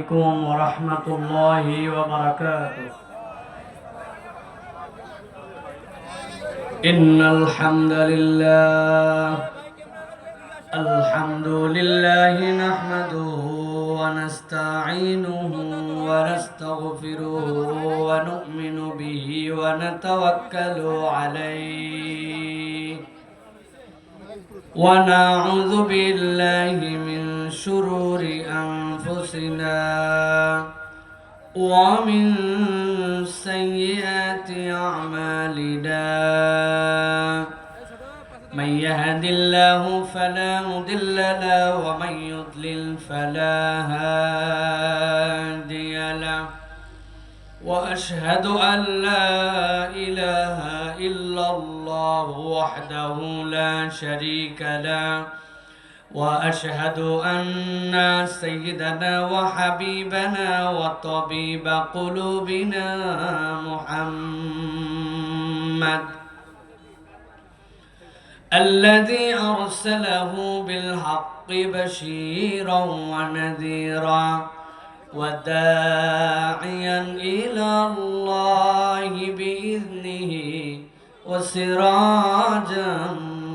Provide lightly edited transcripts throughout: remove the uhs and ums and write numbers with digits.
عليكم ورحمة الله وبركاته. إن الحمد لله نحمده ونستعينه ونستغفره ونؤمن به ونتوكل عليه ونعوذ بالله من شرور أنفسنا ومن سيئات أعمالنا. من يهد الله فلا مضل له ومن يضلل فلا هادي له، وأشهد أن لا إله إلا الله وحده لا شريك له، وأشهد أن سيدنا وحبيبنا وطبيب قلوبنا محمد الذي أرسله بالحق بشيرا ونذيرا وداعيا إلى الله بإذنه وسراجا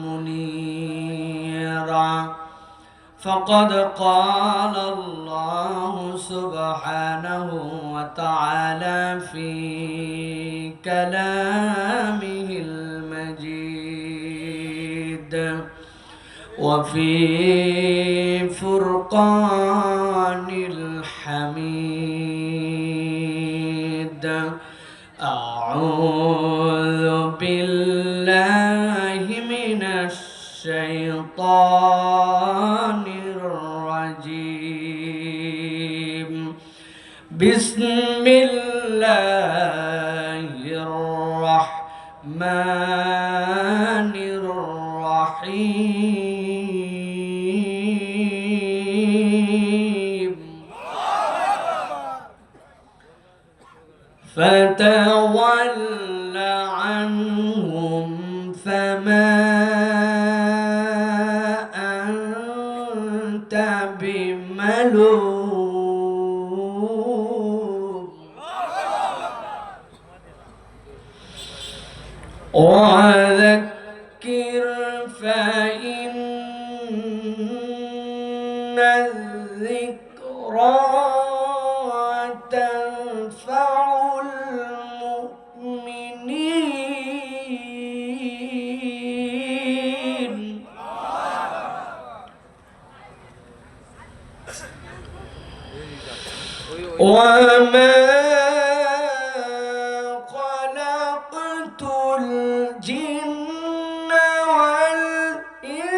منيرا. فقد قال الله سبحانه وتعالى في كلامه المجيد وفي فرقان الحميد. أعوذ بالله من الشيطان الرجيم. بسم الله الرحمن الرحيم. فتول عنهم فما أنت بملوم وذكر فإن الذكرى تنفع المؤمنين. وما خلقت الجن والإنس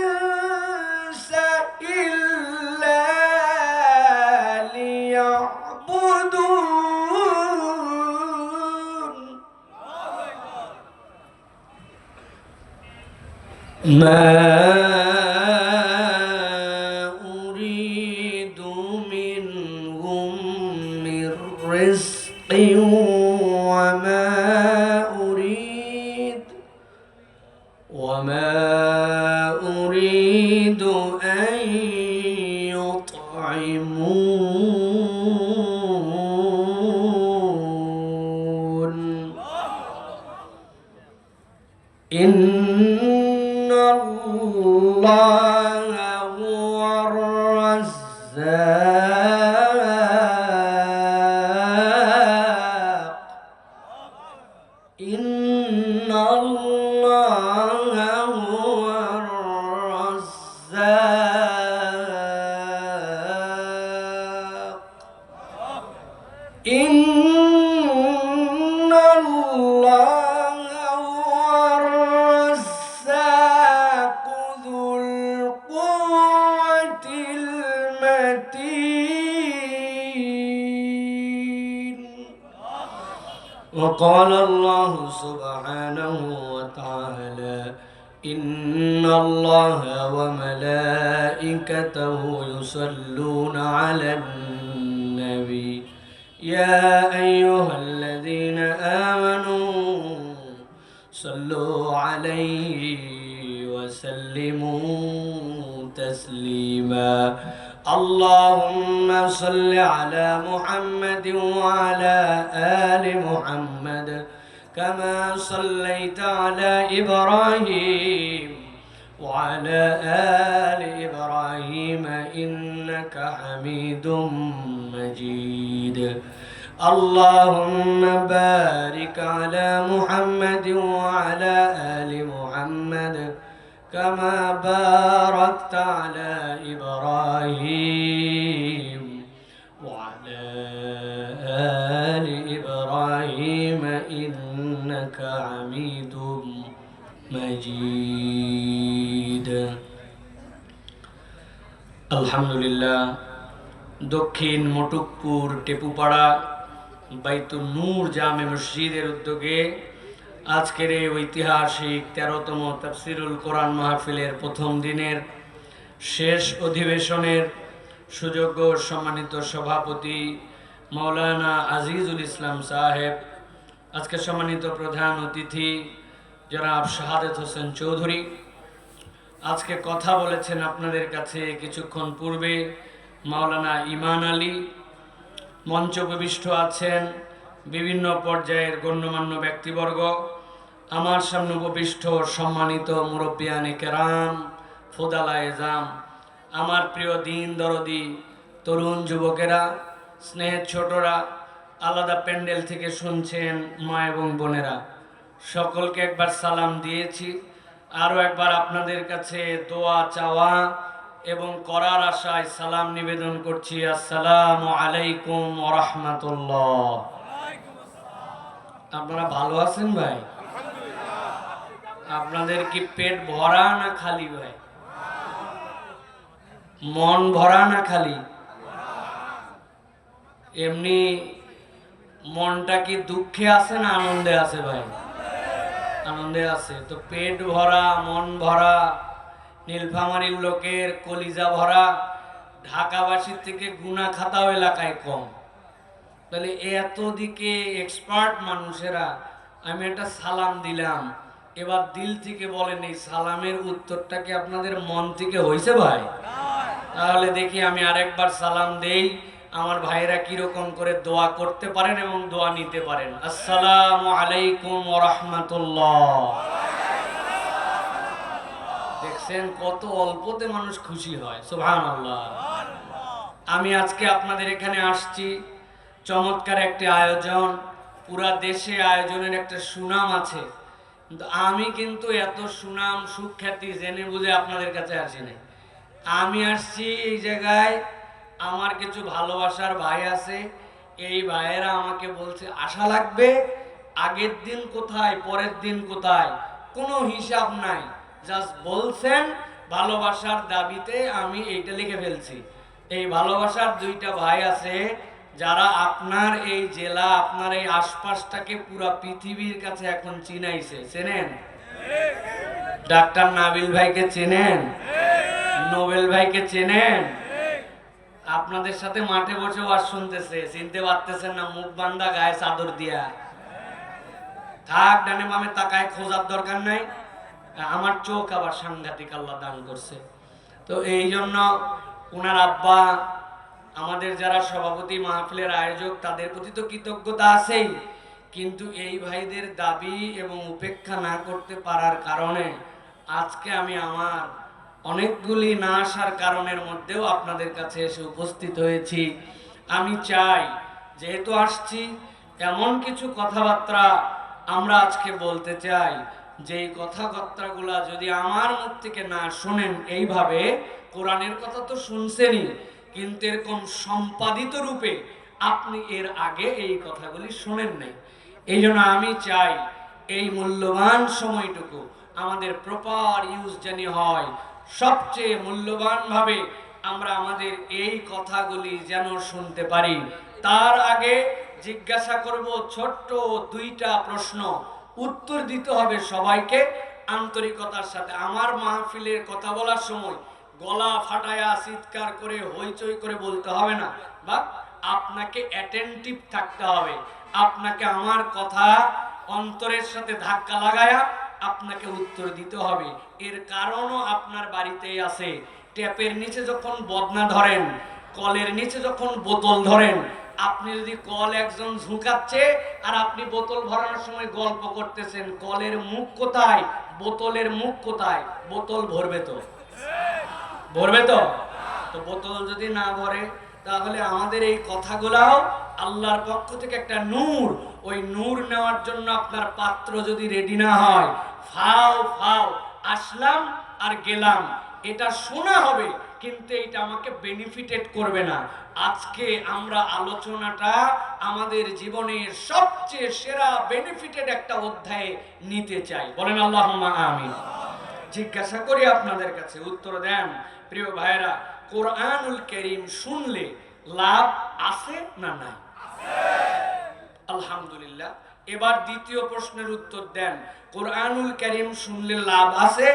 إلا ليعبدون. ما أريد منهم من رزق وما أريد أن يطعمون. إن الله هو الرزاق. إن الله هو الرزاق. إن الله هو الرزاق ذو القوة المتين. وقال الله سبحانه وتعالى: إن الله وملائكته يصلون على النبي يا أيها الذين آمنوا صلوا عليه وسلموا تسليما. اللهم صل على محمد وعلى آل محمد كما صليت على إبراهيم وعلى آل إبراهيم إنك حميد مجيد اللهم بارك على محمد وعلى آل محمد كما باركت على إبراهيم وعلى آل إبراهيم إنك حميد مجيد الحمد لله দক্ষিণ মটকপুর টেপুপাড়া বাইতুন নূর জামে মসজিদের উদ্যোগে আজকের এই ঐতিহাসিক 13তম তাফসিরুল কোরআন মাহফিলের প্রথম দিনের শেষ অধিবেশনের সুযোগ্য সম্মানিত সভাপতি মাওলানা আজিজুল ইসলাম সাহেব, আজকে সম্মানিত প্রধান অতিথি জনাব শাহাদাত হোসেন চৌধুরী, আজকে কথা বলেছেন আপনাদের কাছে কিছুক্ষণ পূর্বে মাওলানা ইমান আলী, মঞ্চ উপবিষ্ট আছেন বিভিন্ন পর্যায়ের গণ্যমান্য ব্যক্তিবর্গ, আমার সামনে উপবিষ্ট সম্মানিত মুরব্বিয়ানে কেরাম, ফোদালায়ে জাম, আমার প্রিয় দিন দরদি তরুণ যুবকেরা, স্নেহের ছোটরা, আলাদা প্যান্ডেল থেকে শুনছেন মা এবং বোনেরা, সকলকে একবার সালাম দিয়েছি। আরও একবার আপনাদের কাছে দোয়া চাওয়া এবং করার আশায় সালাম নিবেদন করছি। আসসালামু আলাইকুম ওয়া রাহমাতুল্লাহ। আপনারা ভালো আছেন ভাই? আপনাদের কি পেট ভরা না খালি ভাই? মন ভরা না খালি? এমনি মনটা কি দুঃখে আছে না আনন্দে আছে ভাই? আনন্দে আছে। তো পেট ভরা, মন ভরা, নীলফামারীর লোকের কলিজা ভরা, ঢাকাবাসীর থেকে গুনা খাতাও এলাকায় কম। তাহলে এত দিকে এক্সপার্ট মানুষেরা, আমি একটা সালাম দিলাম, এবার দিল থেকে বলেন এই সালামের উত্তরটা কি আপনাদের মন থেকে হয়েছে ভাই? তাহলে দেখি আমি আরেকবার সালাম দেই, আমার ভাইরা কিরকম করে দোয়া করতে পারেন এবং দোয়া নিতে পারেন। আসসালামু আলাইকুম ওয়া রাহমাতুল্লাহ। দেখছেন কত অল্পতে মানুষ খুশি হয়, সুবহানাল্লাহ। আমি আজকে আপনাদের এখানে আসছি, চমৎকার একটি আয়োজন, পুরা দেশে আয়োজনের একটা সুনাম আছে, কিন্তু আমি কিন্তু এত সুনাম সুখ্যাতি জেনে বুঝে আপনাদের কাছে আসি নাই। আমি আসছি এই জায়গায়, আমার কিছু ভালোবাসার ভাই আছে, এই ভাইয়েরা আমাকে বলছে আসা লাগবে, আগের দিন কোথায় পরের দিন কোথায় কোনো হিসাব নাই, জাস্ট বলছেন ভালোবাসার দাবিতে আমি এইটা লিখে ফেলছি। এই ভালোবাসার দুইটা ভাই আছে যারা আপনার এই জেলা, আপনার এই আশপাশটাকে পুরা পৃথিবীর কাছে এখন চিনাইছে। চেনেন? ডাক্তার নাবিল ভাইকে চেনেন? নোবেল ভাইকে চেনেন? আপনাদের সাথে মাঠে বসে ওয়াজ শুনতেছে, চিনতে পারতেছেন না, মুখ বান্ধা, গায়ে চাদর দিয়া। থাক, ডানে বামে তাকায় খোঁজার দরকার নাই, আমার চোখ আবার সাংঘাতিক আল্লাহ দান করছে। তো এই জন্য ওনার আব্বা, আমাদের যারা সভাপতি, মাহফিলের আয়োজক, তাদের প্রতি তো কৃতজ্ঞতা আছেই, কিন্তু এই ভাইদের দাবি এবং উপেক্ষা না করতে পারার কারণে আজকে আমি আমার অনেকগুলি না আসার কারণের মধ্যেও আপনাদের কাছে এসে উপস্থিত হয়েছি। আমি চাই, যেহেতু আসছি, এমন কিছু কথাবার্তা আমরা আজকে বলতে চাই, যেই কথাবার্তাগুলা যদি আমার মুখ থেকে না শোনেন এইভাবে, কোরআনের কথা তো শুনছেনই, কিন্তু এরকম সম্পাদিত রূপে আপনি এর আগে এই কথাগুলি শোনেন নাই। এই জন্য আমি চাই এই মূল্যবান সময়টুকু আমাদের প্রপার ইউজ জানি হয়, সবচেয়ে মূল্যবান ভাবে আমরা আমাদের এই কথাগুলি যেন শুনতে পারি। তার আগে জিজ্ঞাসা করব ছোট্ট দুইটা প্রশ্ন, উত্তর দিতে হবে সবাইকে আন্তরিকতার সাথে। আমার মাহফিলের কথা বলার সময় গলা ফাটায়া চিৎকার করে হইচই করে বলতে হবে না, বা আপনাকে অ্যাটেনটিভ থাকতে হবে। আপনাকে আমার কথা অন্তরের সাথে ধাক্কা লাগায়া আপনাকে উত্তর দিতে হবে। এর কারণও আপনার বাড়িতেই আছে। ট্যাপের নিচে যখন বদনা ধরেন, কলের নিচে যখন বোতল ধরেন, আপনি যদি কল একজন ঝুঁকাচ্ছে আর আপনি বোতল ভরানোর সময় গল্প করতেছেন, কলের মুখ কোথায়, বোতলের মুখ কোথায়? বোতল ভরবে তো, ভরবে তো। তো বোতল যদি না ভরে, তাহলে আমাদের এই কথাগুলাও আল্লাহর পক্ষ থেকে একটা নূর। ওই নূর নেওয়ার জন্য আপনার পাত্র যদি রেডি না হয়, ফাও ফাও আসলাম আর গেলাম, এটা শোনা হবে কিন্তু এটা আমাকে বেনিফিটেড করবে না। আজকে আমরা আলোচনাটা আমাদের জীবনের সবচেয়ে সেরা বেনিফিটেড একটা অধ্যায়ে নিতে চাই। বলেন আল্লাহুম্মা আমিন। জিজ্ঞাসা করি আপনাদের কাছে, উত্তর দেন প্রিয় ভাইরা। কোরআনুল কারীম শুনলে লাভ আছে না নাই? আলহামদুলিল্লাহ। এবার দ্বিতীয় প্রশ্নের উত্তর দেন। কোরআনুল কারীম শুনলে লাভ আছে,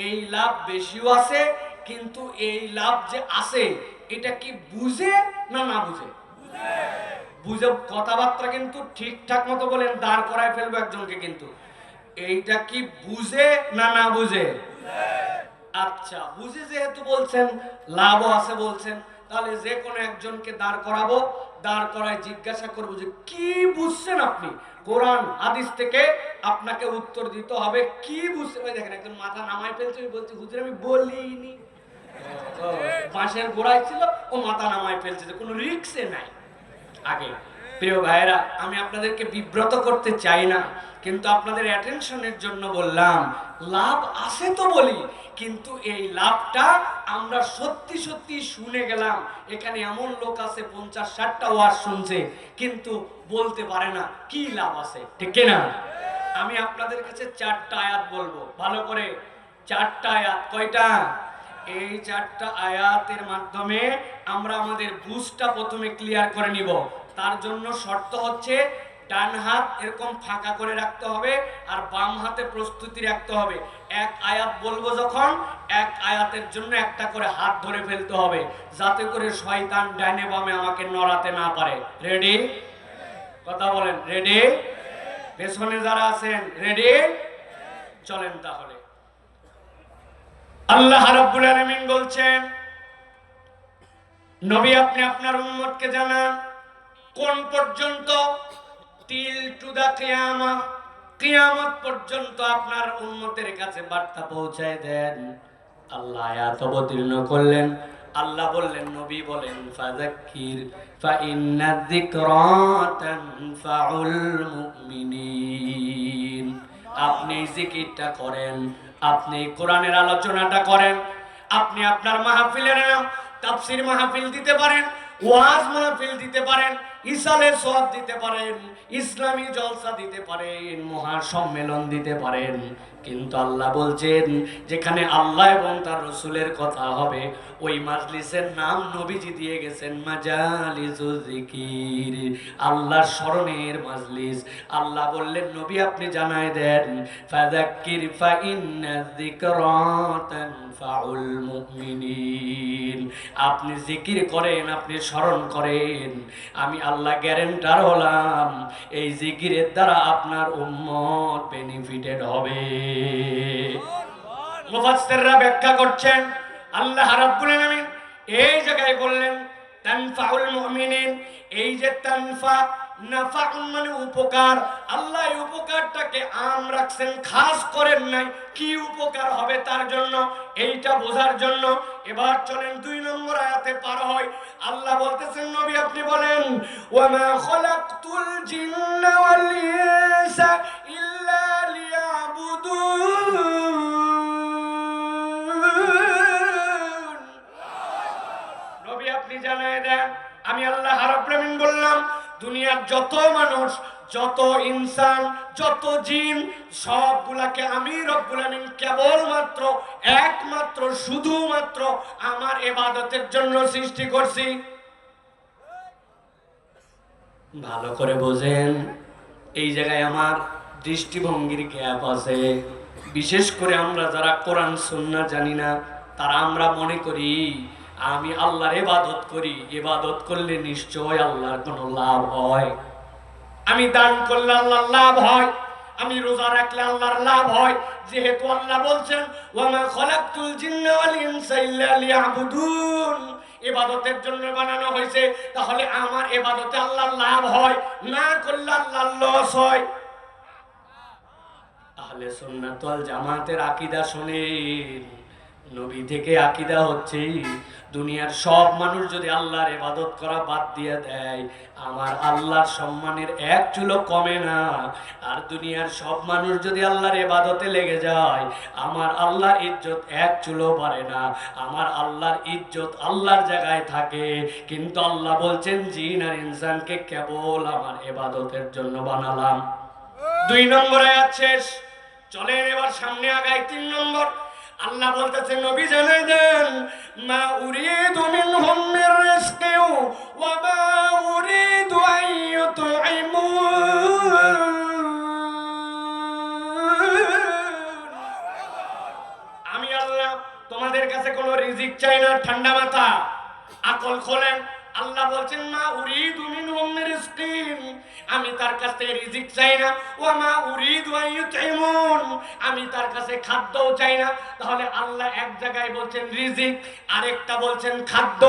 এই লাভ বেশিও আছে, কিন্তু এই লাভ যে আছে এটা কি বুঝে না না বুঝে? বুঝে। কথাবার্তা কিন্তু ঠিকঠাক মতো বলেন, দাঁড় করায় ফেলবো একজনকে কিন্তু। এইটা কি বুঝে না না বুঝে? আচ্ছা, বুঝে যেহেতু বলছেন, লাভও আছে বলছেন, তাহলে যে কোনো একজনকে দাঁড় করাবো, দাঁড় করায় জিজ্ঞাসা করবো যে কি বুঝছেন আপনি কোরআন হাদিস থেকে। আপনাকে উত্তর দিতে হবে কি বুঝছেন। ভাই দেখেন একজন মাথা নামাই ফেলছে, বলছে হুজুর আমি বলিনি, বাঁশের গোড়ায় ছিল ও মাথা নামাই ফেলছে, কোনো রিস্কে নাই। আগে প্রিয় ভাইরা, আমি আপনাদেরকে বিব্রত করতে চাই না, কিন্তু আপনাদের অ্যাটেনশনের জন্য বললাম, লাভ আছে তো বলি, কিন্তু এই লাভটা আমরা সত্যি সত্যি শুনে গেলাম। এখানে এমন লোক আছে 50-60টা ওয়াজ শুনছে কিন্তু বলতে পারে না কি লাভ আছে, ঠিক না? আমি আপনাদের কাছে 4টা আয়াত বলবো, ভালো করে 4টা আয়াত। কয়টা? এই 4টা আয়াতের মাধ্যমে আমরা আমাদের বুঝটা প্রথমে ক্লিয়ার করে নিব। তার জন্য শর্ত হচ্ছে ডান হাত এরকম ফাঁকা করে রাখতে হবে আর বাম হাতে প্রস্তুতি রাখতে হবে। এক আয়াত বলবো যখন, এক আয়াতের জন্য একটা করে হাত ধরে ফেলতে হবে, যাতে করে শয়তান ডাইনে বামে আমাকে নড়াতে না পারে। রেডি? কথা বলেন, রেডি? পেছনে যারা আছেন রেডি? চলেন তাহলে। আল্লাহ রাব্বুল আলামিন বলছেন, নবী আপনি আপনার উম্মতকে জানান কোন পর্যন্ত? টিল টু দা কিয়ামা, কিয়ামত পর্যন্ত আপনার উম্মতের কাছে বার্তা পৌঁছায় দেন। আল্লাহ আয়াত অবতীর্ণ করলেন। আল্লাহ বললেন, নবী বলেন, ফাযাক্কির ফা ইন্না যিকরা তানফাউল মুমিনিন। আপনি জিকিরটা করেন, আপনি কোরআনের আলোচনাটা করেন, আপনি আপনার মাহফিলের নাম তাফসীর মাহফিল দিতে পারেন, ওয়াজ মাহফিল দিতে পারেন, ইসালের সওয়াব দিতে পারেন, ইসলামী জলসা দিতে পারেন, মহা সম্মেলন দিতে পারেন, কিন্তু আল্লাহ বলছেন যেখানে আল্লাহ এবং তার রাসূলের কথা হবে ওই মাজলিসের নাম নবীজি দিয়ে গেছেন মাজালিসুজ যিকির, আল্লাহর স্মরণের মাজলিস। আল্লাহ বললেন, নবী আপনি জানায় দেন, ফাযাক্কির ফা ইন্না যিকরা তানফাউল মুমিনিন। আপনি জিকির করেন, আপনি স্মরণ করেন, আমি আল্লাহ গ্যারান্টার হলাম এই জিকিরের দ্বারা আপনার উম্মত বেনিফিটেড হবে। মুফাসসিররা ব্যাখ্যা করছেন, আল্লাহ রাব্বুল আলামিন এই জায়গায় বললেন তানফাউল মুমিনিন। এই যে তানফা, নাফা মানে উপকার, আল্লাহ এই উপকারটাকে আম রাখছেন, খাস করেন নাই। কি উপকার হবে তার জন্য, এইটা বোঝার জন্য। এবার চলেন 2 নম্বর আয়াতে পার হয়। আল্লাহ বলতেছেন, নবী আপনি বলেন, ওয়ামা খালাকতুল জিন্না ওয়াল ইনসা ইল্লা লিয়াবুদুন। নবী আপনি জানায় দেন, আমি আল্লাহ রাব্বুল আলামিন বললাম, দুনিয়ার যত মানুষ, যত ইনসান, যত জিন, সবগুলাকে আমি রব্বুল আমিন কেবলমাত্র, একমাত্র, শুধুমাত্র আমার ইবাদতের জন্য সৃষ্টি করছি। ভালো করে বোঝেন, এই জায়গায় আমার দৃষ্টিভঙ্গির গ্যাপ আছে। বিশেষ করে আমরা যারা কোরআন সুন্নাহ জানি না, তারা আমরা মনে করি আমি আল্লাহর ইবাদত করি, ইবাদত করলে নিশ্চয় আল্লাহর কোনো লাভ হয়, আমি দান করলে আল্লাহর লাভ হয়, আমি রোজা রাখলে আল্লাহর লাভ হয়, যেহেতু আল্লাহ বলছেন ওয়ামা খলাকতুল জিন্না ওয়াল ইনসা ইল্লা লিয়াবুদুন, ইবাদতের জন্য বানানো হয়েছে, তাহলে আমার ইবাদতে আল্লাহর লাভ হয়, না করলে আল্লাহর লস হয়। আহলে সুন্নাত ওয়াল জামাতের আকীদা শুনেন, নবী থেকে আকীদা হচ্ছে দুনিয়ার সব মানুষ যদি আল্লাহর ইবাদত করা বাদ দিয়ে দেয়, আমার আল্লাহর সম্মানের এক চুলো কমে না। আর দুনিয়ার সব মানুষ যদি আল্লাহর ইবাদতে লেগে যায়, আমার আল্লাহর ইজ্জত এক চুলো বাড়ে না। আমার আল্লাহর ইজ্জত আল্লাহর জায়গায় থাকে, কিন্তু আল্লাহ বলছেন জিন আর ইনসানকে কেবল আমার ইবাদতের জন্য বানালাম। 2 নম্বর আয়াত শেষ, চলেন এবার সামনে আগাই। 3 নম্বর আল্লাহ বলতেছেন নবী জানাই দেন, মা উরিদু মিনহুম মির রিজকি ওয়া মা উরিদু আন ইউতঈমুন। আমি আল্লাহ তোমাদের কাছে কোনো রিজিক চাই না। ঠান্ডা মাথা, আকল খোলেন। আল্লাহ বলছেন মা উরিদু মিনহুম মির রিজকি, আমি তার কাছ থেকে রিজিক চাই না। ওয়া মা উরিদু আন ইউতঈমুন, আমি তার কাছে খাদ্যও চাই না। তাহলে আল্লাহ এক জায়গায় বলছেন রিজিক, আরেকটা বলছেন খাদ্য।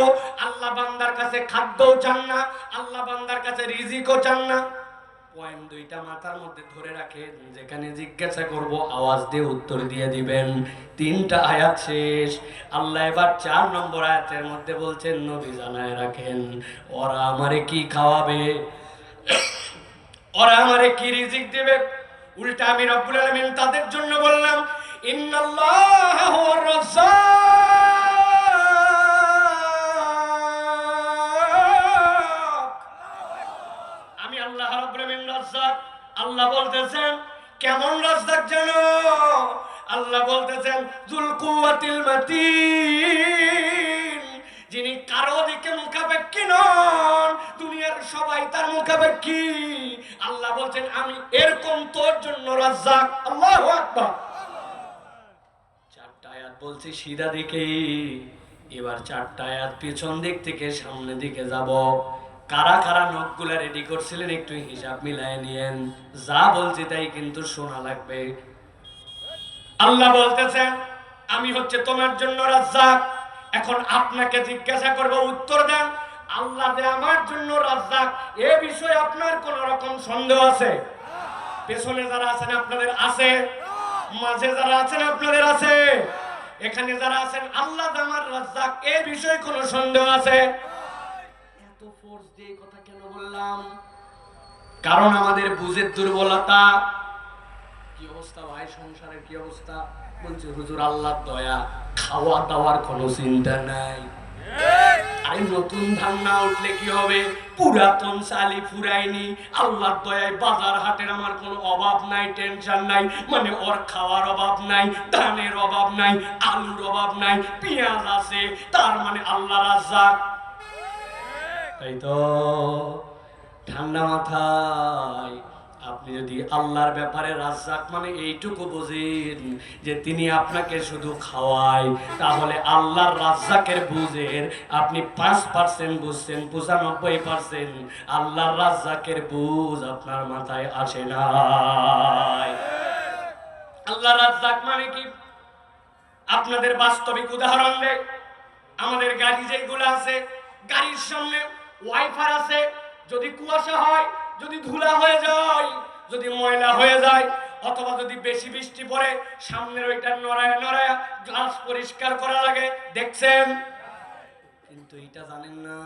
আল্লাহ বান্দার কাছে খাদ্যও চান না, আল্লাহ বান্দার কাছে রিজিকও চান না। পয়েন্ট 2টা মাথার মধ্যে ধরে রাখেন, যেখানে জিজ্ঞাসা করব আওয়াজ দিয়ে উত্তর দিয়ে দিবেন। 3টা আয়াত শেষ। আল্লাহ এবার 4 নম্বর আয়াতের মধ্যে বলছেন নবী জানায় রাখেন, ওরা আমারে কি খাওয়াবে, ওরা আমারে কি রিজিক দিবে। উল্টা আমি রব্বুল আলামিন তাদের জন্য বললাম ইন্নাল্লাহা হুয়ার রাজ্জাক, আমি আল্লাহ রাব্বুল আলামিন রাজ্জাক। আল্লাহ বলতেছেন কেমন রাজ্জাক জানো? আল্লাহ বলতেছেন যুল কুওয়াতিল মাতিন, যিনি কারো দিকে মুখাপেক্ষী নন, দুনিয়ার সবাই তার মুখাপেক্ষী। আল্লাহ বলছেন আমি এরকম তোর জন্য রাজ্জাক। আল্লাহু আকবার। 4টা আয়াত বলছি সিধা দিকে, এবার 4টা আয়াত পিছন দিক থেকে সামনের দিকে যাব। কারা কারা নখগুলা রেডি করছিলেন একটু হিসাব মিলায় নিয়েন, যা বলছি তাই কিন্তু শোনা লাগবে। আল্লাহ বলতেছেন আমি হচ্ছে তোমার জন্য রাজ্জাক। এখন আপনাকে জিজ্ঞাসা করব, উত্তর দেন, আল্লাহ যে আমার জন্য রাজ্জাক এ বিষয়ে আপনার কোন রকম সন্দেহ আছে? পেছনে যারা আছেন আপনাদের আছে, মাঝে যারা আছেন আপনাদের আছে, এখানে যারা আছেন আল্লাহ যে আমার রাজ্জাক এ বিষয়ে কোনো সন্দেহ আছে? এত ফোর্স দিয়ে কথা কেন বললাম? কারণ আমাদের বুঝের দুর্বলতা। কি অবস্থা ভাই, সংসারের কি অবস্থা? বলছে হুজুর আল্লাহর দয়া, খাওয়া দাওয়ার কোনো চিন্তা নাই। আরে নতুন ধান না উঠলে কি হবে? পুরাতন চালি ফুরায়নি, আল্লাহর দয়ায় বাজার হাটের আমার কোনো অভাব নাই, টেনশন নাই। মানে ওর খাওয়ার অভাব নাই, ধানের অভাব নাই, আলুর অভাব নাই, পেঁয়াজ আছে, তার মানে আল্লাহ রাজ্জাক। তাই তো ঠান্ডা মাথায় আপনি যদি আল্লাহর ব্যাপারে রাজ্জাক মানে এইটুকু বুঝেন যে তিনি আপনাকে শুধু খাওয়ায়, তাহলে আল্লাহর রাজ্জাকের বুঝের আপনি 5% বুঝছেন, 95% আল্লাহর রাজ্জাকের বুঝ আপনার মাথায় আসে না। আল্লাহর রাজ্জাক মানে কি? আপনাদের বাস্তবিক উদাহরণ দেয়, আমাদের গাড়ি যেগুলো আছে, গাড়ির সামনে ওয়াইফার আছে, যদি কুয়াশা হয়, যদি ধুলা হয়ে যায়, যদি ময়লা হয়ে যায়, অথবা যদি বেশি বৃষ্টি পড়ে, সামনের ওইটা নড়ায়া নড়ায়া গ্লাস পরিষ্কার করা লাগে, দেখছেন? কিন্তু এটা জানেন না,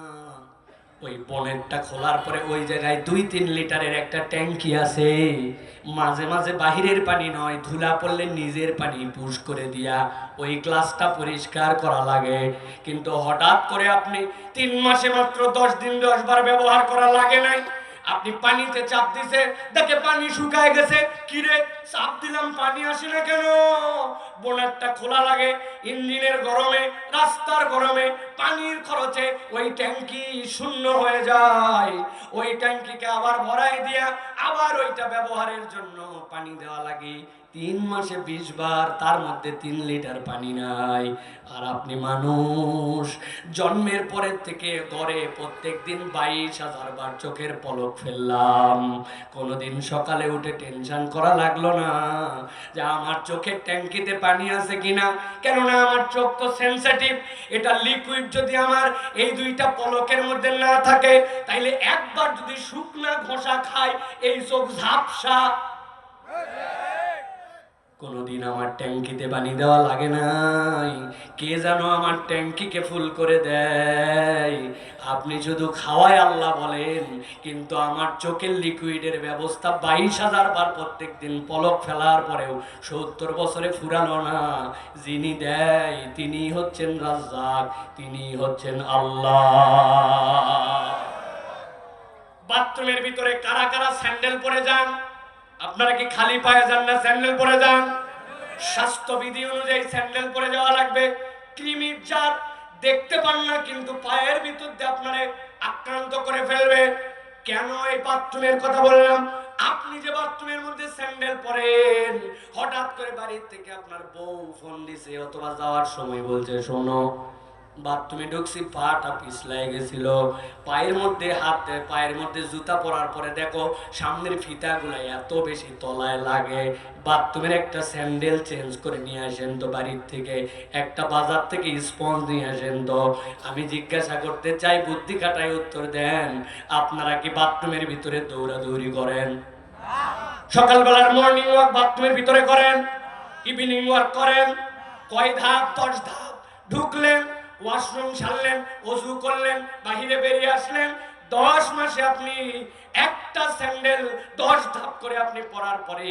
ওই বনেটটা খোলার পরে ওই জায়গায় 2-3 লিটারের একটা ট্যাঙ্কি আছে। মাঝে মাঝে বাহিরের পানি নয়, ধুলা পড়লে নিজের পানি পুশ করে দিয়া ওই গ্লাসটা পরিষ্কার করা লাগে। কিন্তু হঠাৎ করে আপনি 3 মাসে মাত্র 10 দিন 10 বার ব্যবহার করা লাগে নাই, আপনি পানিতে চাপ দিছে, দেখে পানি শুকায় গেছে। কিরে চাপ দিলাম পানি আসে না কেন? বোনারটা খোলা লাগে, ইঞ্জিনের গরমে, রাস্তার গরমে পানির খরচে ওই ট্যাঙ্কি শূন্য হয়ে যায়। ওই ট্যাঙ্কিকে আবার ভরাই দিয়া আবার ওইটা ব্যবহারের জন্য পানি দেওয়া লাগে 3 মাসে 20 বার, তার মধ্যে 3 লিটার পানি নাই। আর আপনি মানুষ জন্মের পরের থেকে গড়ে প্রত্যেকদিন 22,000 বার চোখের পলক ফেললাম। কোনোদিন সকালে উঠে টেনশন করা লাগলো না যে আমার চোখের ট্যাঙ্কিতে পানি আছে কিনা, কেননা আমার চোখ তো সেনসিটিভ। এটা লিকুইড যদি আমার এই দুইটা পলকের মধ্যে না থাকে, তাইলে একবার যদি শুকনা ঘষা খায় এই চোখ ঝাপসা। কোনোদিন আমার ট্যাঙ্কিতে পানি দেওয়া লাগে নাই, কে যেন আমার ট্যাঙ্কিকে ফুল করে দেয়। আপনি শুধু খাওয়ায় আল্লাহ বলেন, কিন্তু আমার চোখের লিকুইডের ব্যবস্থা 22,000 বার প্রত্যেক দিন পলক ফেলার পরেও 70 বছরে ফুরালো না। যিনি দেয় তিনি হচ্ছেন রাজ্জাক, তিনি হচ্ছেন আল্লাহ। বাথরুমের ভিতরে কারা কারা স্যান্ডেল পরে যান? আপনারা কি খালি পায়ে যান না স্যান্ডেল পরে যান? স্বাস্থ্যবিধি অনুযায়ী স্যান্ডেল পরে যাওয়া লাগবে। কৃমির জাত দেখতে পান না, কিন্তু পায়ের ভিতর দিয়ে আপনারে আক্রান্ত করে ফেলবে। কেন এই বাথরুমের কথা বললাম? আপনি যে বাথরুমের মধ্যে স্যান্ডেল পরেন, হঠাৎ করে বাড়ির থেকে আপনার বউ ফোন দিছে অথবা যাওয়ার সময় বলছে, শোনো বাথরুমে ঢুকছি, পাটা পিছলাই গেছিল, পায়ের মধ্যে হাত, পায়ের মধ্যে জুতা পরার পরে দেখো সামনের ফিতাগুলো এত বেশি তলায় লাগে, বাথরুমের একটা স্যান্ডেল চেঞ্জ করে নিয়ে আসেন তো বাড়ির থেকে, একটা বাজার থেকে স্পঞ্জ নিয়ে আসেন তো। আমি জিজ্ঞাসা করতে চাই, বুদ্ধি খাটায় উত্তর দেন, আপনারা কি বাথরুমের ভিতরে দৌড়াদৌড়ি করেন? সকালবেলার মর্নিং ওয়াক বাথরুমের ভিতরে করেন, ইভিনিং ওয়াক করেন, কয় ধাপ? 10 ধাপ। ঢুকলেন, ওয়াশরুম সারলেন, ওযু করলেন, বাহিরে বেরিয়ে আসলেন। 10 মাসে আপনি একটা স্যান্ডেল 10 ধাপ করে আপনি পরার পরে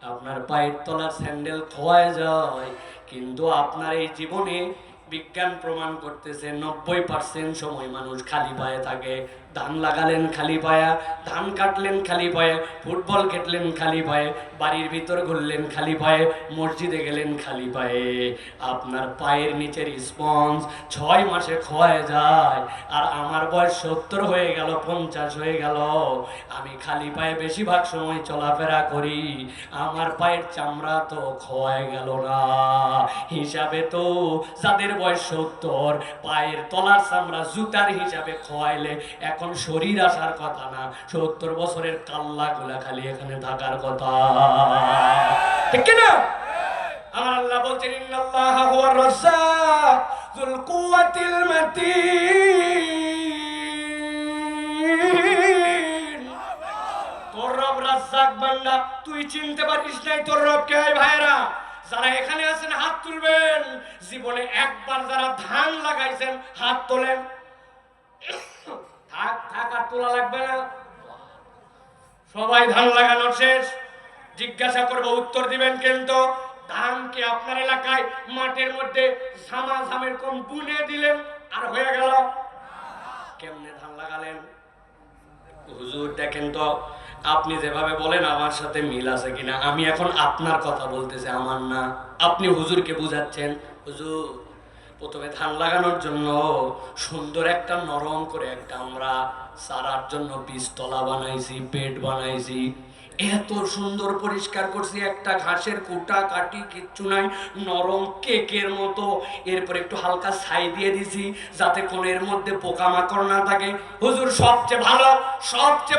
আপনার পায়ের তলার স্যান্ডেল খোয়ায় যায়। কিন্তু আপনার এই জীবনে বিজ্ঞান প্রমাণ করতেছে 90% সময় মানুষ খালি পায়ে থাকে। ধান লাগালেন খালি পায়া, ধান কাটলেন খালি পায়ে, ফুটবল খেটলেন খালি পায়ে, বাড়ির ভিতর ঘুরলেন খালি পায়ে, মসজিদে গেলেন খালি পায়ে। আপনার পায়ের নিচের স্পঞ্জ 6 মাসে ক্ষয় যায়। আর আমার বয়স 70 হয়ে গেল, 50 হয়ে গেল, আমি খালি পায়ে বেশিরভাগ সময় চলাফেরা করি, আমার পায়ের চামড়া তো ক্ষয় গেল না। হিসাবে তো যাদের বয়স 70, পায়ের তলার চামড়া জুতার হিসাবে খোয়াইলে এখন শরীর আসার কথা না, 70 বছরের কাল্লা গুলা খালি এখানে থাকার কথা, ঠিক না? আমার আল্লাহ বলছেন, ইন্নাল্লাহা হুয়ার রাজ্জাক যুল কুওয়াতিল মাতিন। তোর রব রাজ্জাক বান্দা, তুই চিনতে পারিস নাই তোর রব কে? ভাইরা যারা এখানে আছেন হাত তুলবেন। জীবনে একবার যারা ধান লাগাইছেন হাত তোলেন। থাক থাক, আর তোলা লাগবে না, সবাই ধান লাগানো শেষ। জিজ্ঞাসা করবো, উত্তর দিবেন কিন্তু। ধানকে আপনার এলাকায় মাঠের মধ্যে ঝামাঝামের কোন বুনে দিলেন আর হয়ে গেল? কেমনে ধান লাগালেন? হুজুর দেখেন তো, আপনি যেভাবে বলেন আমার সাথে মিল আছে কিনা। আমি এখন আপনার কথা বলতেছি, আমার না। আপনি হুজুরকে বুঝাচ্ছেন, হুজুর প্রথমে ধান লাগানোর জন্য সুন্দর একটা নরম করে একটা আমরা সারার জন্য বীজতলা বানাইছি, বেড বানাইছি, এত সুন্দর পরিষ্কার করছি, একটা ঘাসের কুটা কাটি কিচ্ছু নাই, নরম কেকের মতো। এরপর একটু হালকা ছাই দিয়ে দিছি যাতে কোনো এর মধ্যে পোকামাকড় না থাকে। হুজুর সবচেয়ে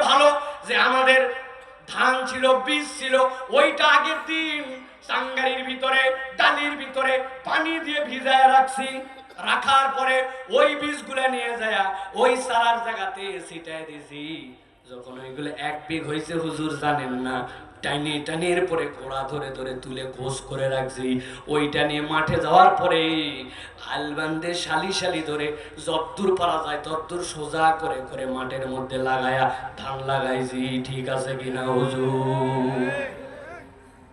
ভালো যে আমাদের ধান ছিল, বীজ ছিল, ওইটা আগের দিন চাঙ্গারির ভিতরে, ডালির ভিতরে পানি দিয়ে ভিজায় রাখছি। রাখার পরে ওই বীজগুলা নিয়ে যায় ওই সারার জায়গাতে ছিটায় দিছি। যখন ওইগুলো 1 বিঘ হয়েছে, হুজুর জানেন না, টানি এরপরে ঘোড়া ধরে ধরে তুলে ঘোষ করে রাখছি। ওইটা নিয়ে মাঠে যাওয়ার পরে আলবান্দে শালি ধরে যদ্দূর পারা যায় তদ্দূর সোজা করে করে মাঠের মধ্যে লাগায়া ধান লাগাইছি। ঠিক আছে কিনা হুজুর?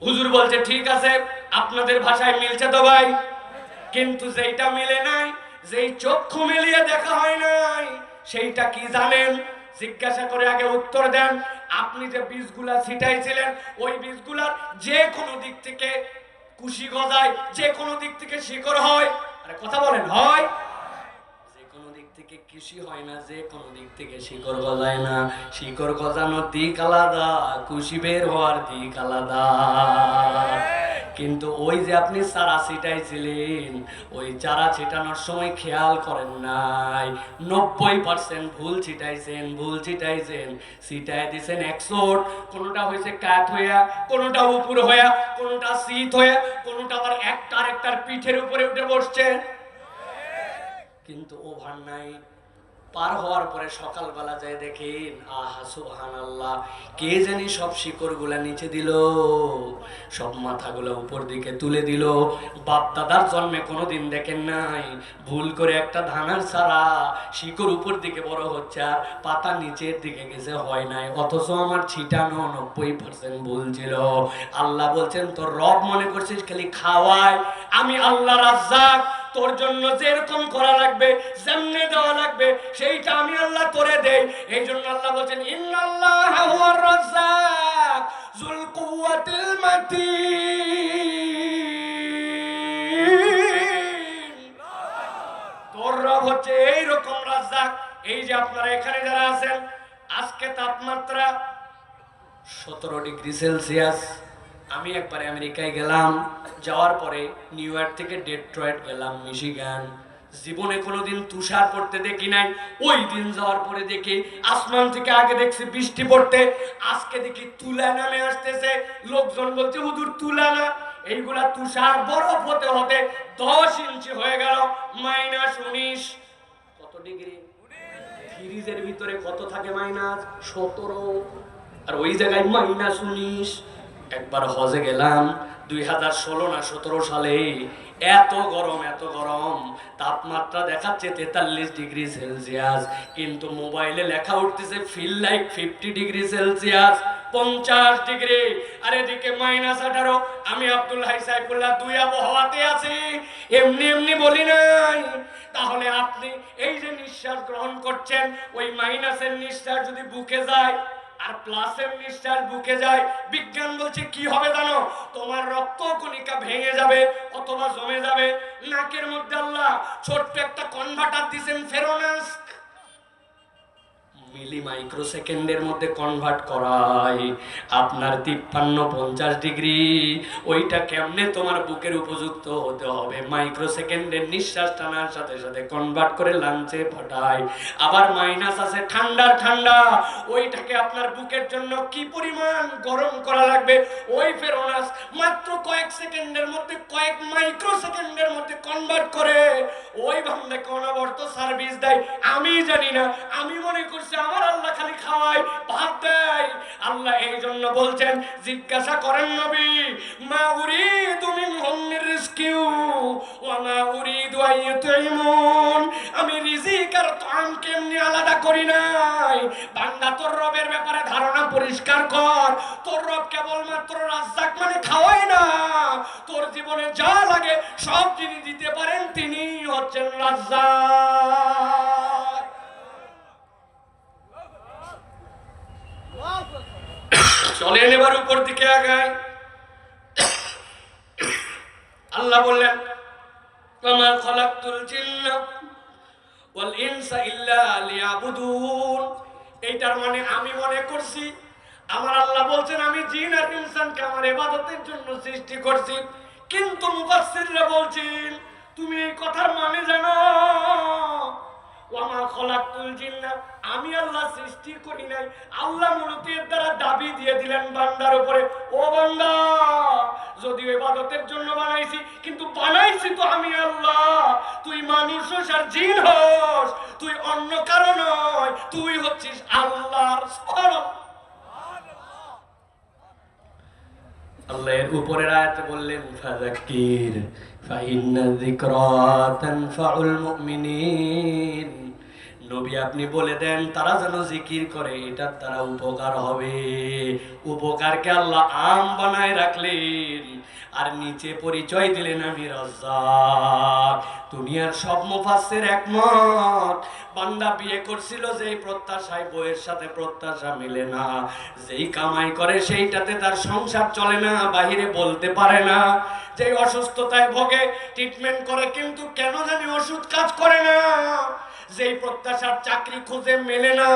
হুজুর বলছে ঠিক আছে, আপনাদের ভাষায় মিলছে তো ভাই, কিন্তু যেইটা মিলে নাই, যেই চক্ষু মিলিয়ে দেখা হয় নাই, সেইটা কি জানেন? জিজ্ঞাসা করে আগে উত্তর দেন। আপনি যে বীজগুলা ছিটাইছিলেন, ওই বীজগুলার যে কোনো দিক থেকে কুশি গজায়, যে কোনো দিক থেকে শিকড় হয়। আরে কথা বলেন, হয়? থেকে কৃষি হয় না, যে কোনো দিক থেকে শিকড় গজায় না। শিকড় গজানোর দিক আলাদা, কুশি বের হওয়ার দিক আলাদা। কিন্তু ওই যে আপনি চারা ছিটাইছিলেন, ওই চারা ছিটানোর সময় খেয়াল করেন নাই, 90% ভুল ছিটাইছেন। ছিটাই দিছেন 100, কোনোটা হয়েছে কাঠ হইয়া, কোনোটা উপর হইয়া, কোনোটা শীত হইয়া, কোনোটা আবার একটার পিঠের উপরে উঠে বসছে। কিন্তু ওভারনাইট পার হওয়ার পরে সকালবেলা যায় দেখেন, আহা সুবহানাল্লাহ, কে জানি সব শিকড়গুলা নিচে দিল, সব মাথাগুলো উপর দিকে তুলে দিল। বাপ দাদার জন্মে কোনোদিন দেখেন নাই ভুল করে একটা ধানের ছাড়া শিকড় উপর দিকে বড় হচ্ছে আর পাতা নিচের দিকে গেছে, হয় নাই। অথচ আমার ছিটানো 90% ভুল ছিল। আল্লাহ বলছেন, তোর রব মনে করছিস খালি খাওয়ায়, আমি আল্লাহ রাজ্জাক, তোর জন্য যেরকম করা লাগবে, যেমনে দেওয়া লাগবে, সেইটা আমি আল্লাহ করে দেই। এই জন্য আল্লাহ বলছেন, ইন্নাল্লাহা হুয়ার রাজ্জাক যুল কুওয়াতিল মাতিন। তোর রব হচ্ছে এইরকম রাজ্জাক। এই যে আপনারা এখানে যারা আছেন, আজকে তাপমাত্রা 17 ডিগ্রি সেলসিয়াস। আমি একবার আমেরিকায় গেলাম, যাওয়ার পরে নিউ ইয়র্ক থেকে ডেট্রয়েট গেলাম, মিশিগান। জীবনে কোনোদিন তুষার পড়তে দেখি নাই। ওই দিন যাওয়ার পরে দেখি আসমান থেকে আগে দেখছি বৃষ্টি পড়তে, আজকে দেখি তুলা নামে আসতেছে। লোকজন বলছে, হুজুর তুলা না, এইগুলা তুষার বরফ হতে হতে 10 ইঞ্চি হয়ে গেল। -19। কত ডিগ্রি? ফ্রিজের ভিতরে কত থাকে? -17। আর ওই জায়গায় -19। একবার হজে গেলাম 2016 না 17 সালে, এত গরম, তাপমাত্রা দেখাচ্ছে 43 ডিগ্রি সেলসিয়াস, কিন্তু মোবাইলে লেখা উঠতেছে feel like 50 degree Celsius, 50 degree. আর এদিকে -18। আমি আব্দুল হাই সাইফুল্লাহ দুই আবহাওয়াতে আছি, এমনি বলি নাই। তাহলে আপনি এই যে নিঃশ্বাস গ্রহণ করছেন, ওই মাইনাসের নিঃশ্বাস যদি বুকে যায় আর প্লাসের নিঃশ্বাস বুকে যায়, বিজ্ঞান বলছে কি হবে জানো? তোমার রক্ত কণিকা ভেঙে যাবে অথবা জমে যাবে। নাকের মধ্যে আল্লাহ ছোট্ট একটা কনভার্টার দিয়েছেন, ফেরোনাস, মিলি মাইক্রো সেকেন্ডের মধ্যে কনভার্ট করায় আপনার 53-50 ডিগ্রি। ওইটা কেমনে তোমার বুকের উপযুক্ত হতে হবে, মাইক্রো সেকেন্ডের নিঃশ্বাস টানার সাথে সাথে কনভার্ট করে লাঞ্চে পাঠায়। আবার মাইনাস আছে ঠান্ডা, ওইটাকে আপনার বুকের জন্য কি পরিমাণ গরম করা লাগবে, ওই ফেরোনাস মাত্র কয়েক সেকেন্ডের মধ্যে, কয়েক মাইক্রো সেকেন্ডের মধ্যে কনভার্ট করে ওই বান্দাকে অনবরত সার্ভিস দেয়। আমি জানি না, আমি মনে করছি আমার আল্লাহ খালি খাওয়ায়, ভাত দেয়। আল্লাহ এই জন্য বলছেন, জিজ্ঞাসা করেন নবী, মা উরিদু মিনহুম মির রিজকিউ ওয়া মা উরিদু আইয়ুতঈমুন। আমি রিজিক আর তাআম কেমনি আলাদা করি নাই। বান্দা, তোর রবের ব্যাপারে ধারণা পরিষ্কার কর। তোর রব কেবলমাত্র রাজ্জাক মানে খাওয়ায় না, তোর জীবনে যা লাগে সব যিনি দিতে পারেন তিনি হচ্ছেন রাজ্জাক। চলেন এবার উপর দিকে আগাই। আল্লাহ বললেন, ওয়ামা খালাকতুল জিন্না ওয়াল ইনসা ইল্লা লিয়াবুদুন। এইটার মানে আমি মনে করছি, আমার আল্লাহ বলছেন আমি জিন আর ইনসানকে আমার ইবাদতের জন্য সৃষ্টি করছি। কিন্তু মুফাসসিররা বলছেন, তুমি এই কথার মানে জানো? ওয়ামা খালাকতুল জিন্না, আমি আল্লাহ সৃষ্টি করি নাই। আল্লাহ মূলত এর দ্বারা দাবি দিয়ে দিলেন বান্দার উপরে, ও বান্দা, যদিও ইবাদতের জন্য বানাইছি, কিন্তু বানাইছি তো আমি আল্লাহ। তুই মানুষ হোস আর জিন হোস, তুই অন্য কারো নয়, তুই হচ্ছিস আল্লাহর। আল্লাহ এর উপরের আয়াতে বললেন, ফাযাক্কির ফাইন্না যিকরা তানফাউল মুমিনিন। নবী আপনি বলে দেন তারা যেন জিকির করে, এটার দ্বারা উপকার হবে। উপকারকে আল্লাহ আম বানায় রাখলেন আর নিচে পরিচয় দিলেন আমি রাজ্জাক। দুনিয়ার সব মুফাসসির একমত, বান্দা বিয়ে করছিল যেই প্রত্যাশায়, বউয়ের সাথে প্রত্যাশা মিলে না। যেই কামাই করে সেইটাতে তার সংসার চলে না, বাহিরে বলতে পারে না। যেই অসুস্থতায় ভোগে, ট্রিটমেন্ট করে, কিন্তু কেন জানি ওষুধ কাজ করে না। যেই প্রত্যাশার চাকরি খুঁজে মেলে না,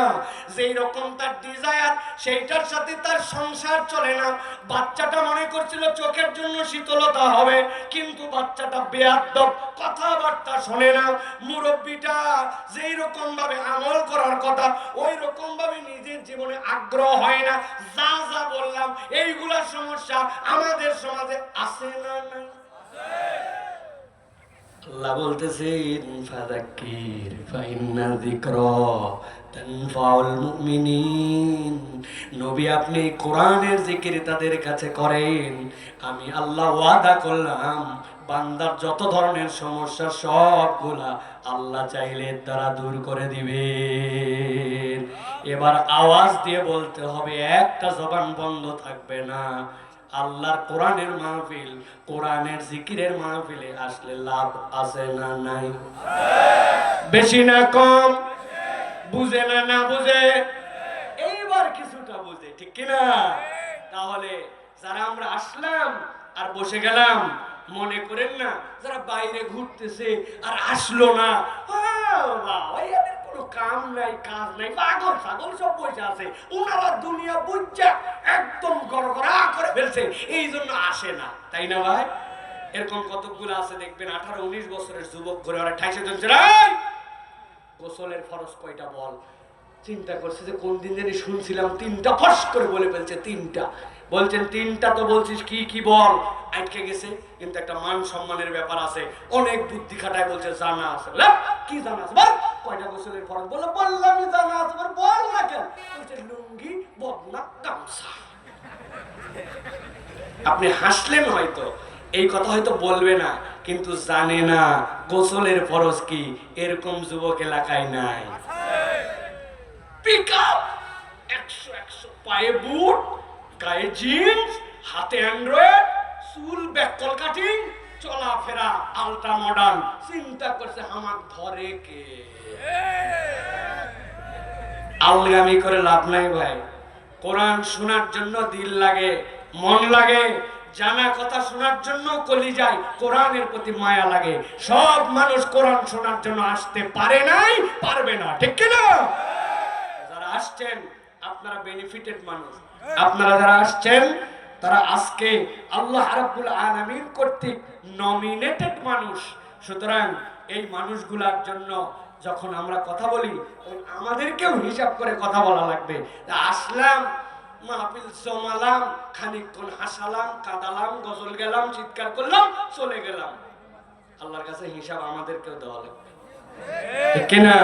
যেই রকম তার ডিজায়ার সেইটার সাথে তার সংসার চলে না। বাচ্চাটা মনে করছিল চোখের জন্য শীতলতা হবে, কিন্তু বাচ্চাটা বেয়াদব, কথাবার্তা শোনে না। মুরব্বীটা যেই রকম ভাবে আমল করার কথা ওই রকম ভাবে নিজের জীবনে আগ্রহ হয় না। যা যা বললাম এইগুলা সমস্যা আমাদের সমাজে আছে না নাই? আল্লাহ বলতেছেন ফাযাক্কির ফাইন্না যিকরা তানফাউল মুমিনিন। নবী আপনি কোরআনের জিকির তাদের কাছে করেন, আমি আল্লাহ ওয়াদা করলাম বান্দার যত ধরনের সমস্যা সবগুলা আল্লাহ চাইলে তারা দূর করে দিবেন। এবার আওয়াজ দিয়ে বলতে হবে, একটা জবান বন্ধ থাকবে না। আল্লাহর কোরআনের মাহফিল, কোরআনের জিকিরের মাহফিলে আসলে লাভ আছে না নাই? বেশি না কম? বুঝে না না বুঝে? এইবার কিছুটা বুঝে, ঠিক কিনা? তাহলে যারা আমরা আসলাম আর বসে গেলাম, মনে করেন না যারা বাইরে ঘুরতেছে আর আসলো না, এদের কোনো কাম নাই কাজ নাই, পাগল ছাগল সব বসে আছে, ওনারা দুনিয়া বুঝছে একদম গড়গড়া করে ফেলছে, এই জন্য আসে না, তাই না ভাই? এরকম কতগুলো আছে দেখবেন 18-19 বছরের যুবক ঘুরে ওরা ঠাইসে চলছে, গোসলের ফরজ কয়টা বল? চিন্তা করছে যে কোন দিন জানি শুনছিলাম 3টা, ফস করে বলে ফেলছে 3টা। বলছেন 3টা তো বলছিস কি কি বল, আটকে গেছে। কিন্তু একটা মান সম্মানের ব্যাপার আছে, অনেক বুদ্ধি খাটায় বলছে জানা আছে। কি জানা আছে বল? কয়টা গোসলের ফরজ? বললো বললামই জানা আছে। বল না কেন? বলছে লুঙ্গি, বদনা, গামছা। আপনি হাসলেন হয়তো, এই কথা হয়তো বলবে না, কিন্তু জানে না গোসলের ফরজ কি। এরকম যুবক এলাকায় নাই। পিকআপ 100 পায়ে বুট, গায়ে জিন্স, হাতে অ্যান্ড্রয়েড, চুল ব্যাককল কাটিং, চলাফেরা আলট্রা মডার্ন। চিন্তা করছে আমাক ধরে কে? আলগামি করে লাভ নাই ভাই। কোরআন শোনার জন্য দিল লাগে, মন লাগে, জানা কথা শোনার জন্য কলি যায়, কোরআনের প্রতি মায়া লাগে। সব মানুষ কোরআন শোনার জন্য আসতে পারে নাই, পারবে না, ঠিক কিনা? যারা আসছেন আপনারা বেনিফিটেড মানুষ। আপনারা যারা আসছেন তারা আজকে আল্লাহ রাব্বুল আলামিন কর্তৃক নমিনেটেড মানুষ। সুতরাং এই মানুষগুলোর জন্য যখন আমরা কথা বলি আমাদেরকেও হিসাব করে কথা বলা লাগবে। আসলাম, মাহফিল জমালাম, খানিকক্ষণ হাসালাম, কাঁদালাম, গজল গেলাম, চিৎকার করলাম, চলে গেলাম, আল্লাহর কাছে হিসাব আমাদেরকেও দেওয়া লাগবে, ঠিক কিনা?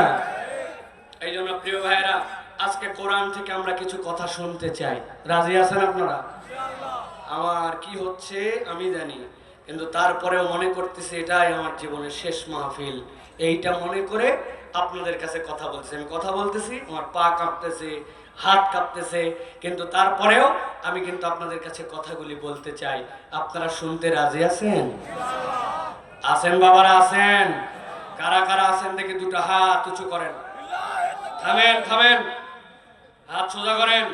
এই জন্য প্রিয় ভাইরা, আজকে কোরআন থেকে আমরা কিছু কথা শুনতে চাই। রাজি আছেন আপনারা? আমার কি হচ্ছে আমি জানি, কিন্তু তারপরেও মনে করতেছি এটাই আমার জীবনের শেষ মাহফিল। এইটা মনে করে আপনাদের কাছে কথা বলছি। আমি কথা বলতেছি, আমার পা কাঁপতেছে, হাত কাঁপতেছে, কিন্তু তারপরেও আমি কিন্তু আপনাদের কাছে কথাগুলি বলতে চাই। আপনারা শুনতে রাজি আছেন? আছেন বাবারা? আছেন? কারা কারা আছেন দেখি দুটো হাত উঁচু করেন। থামেন থামেন, হাত সোজা করেন,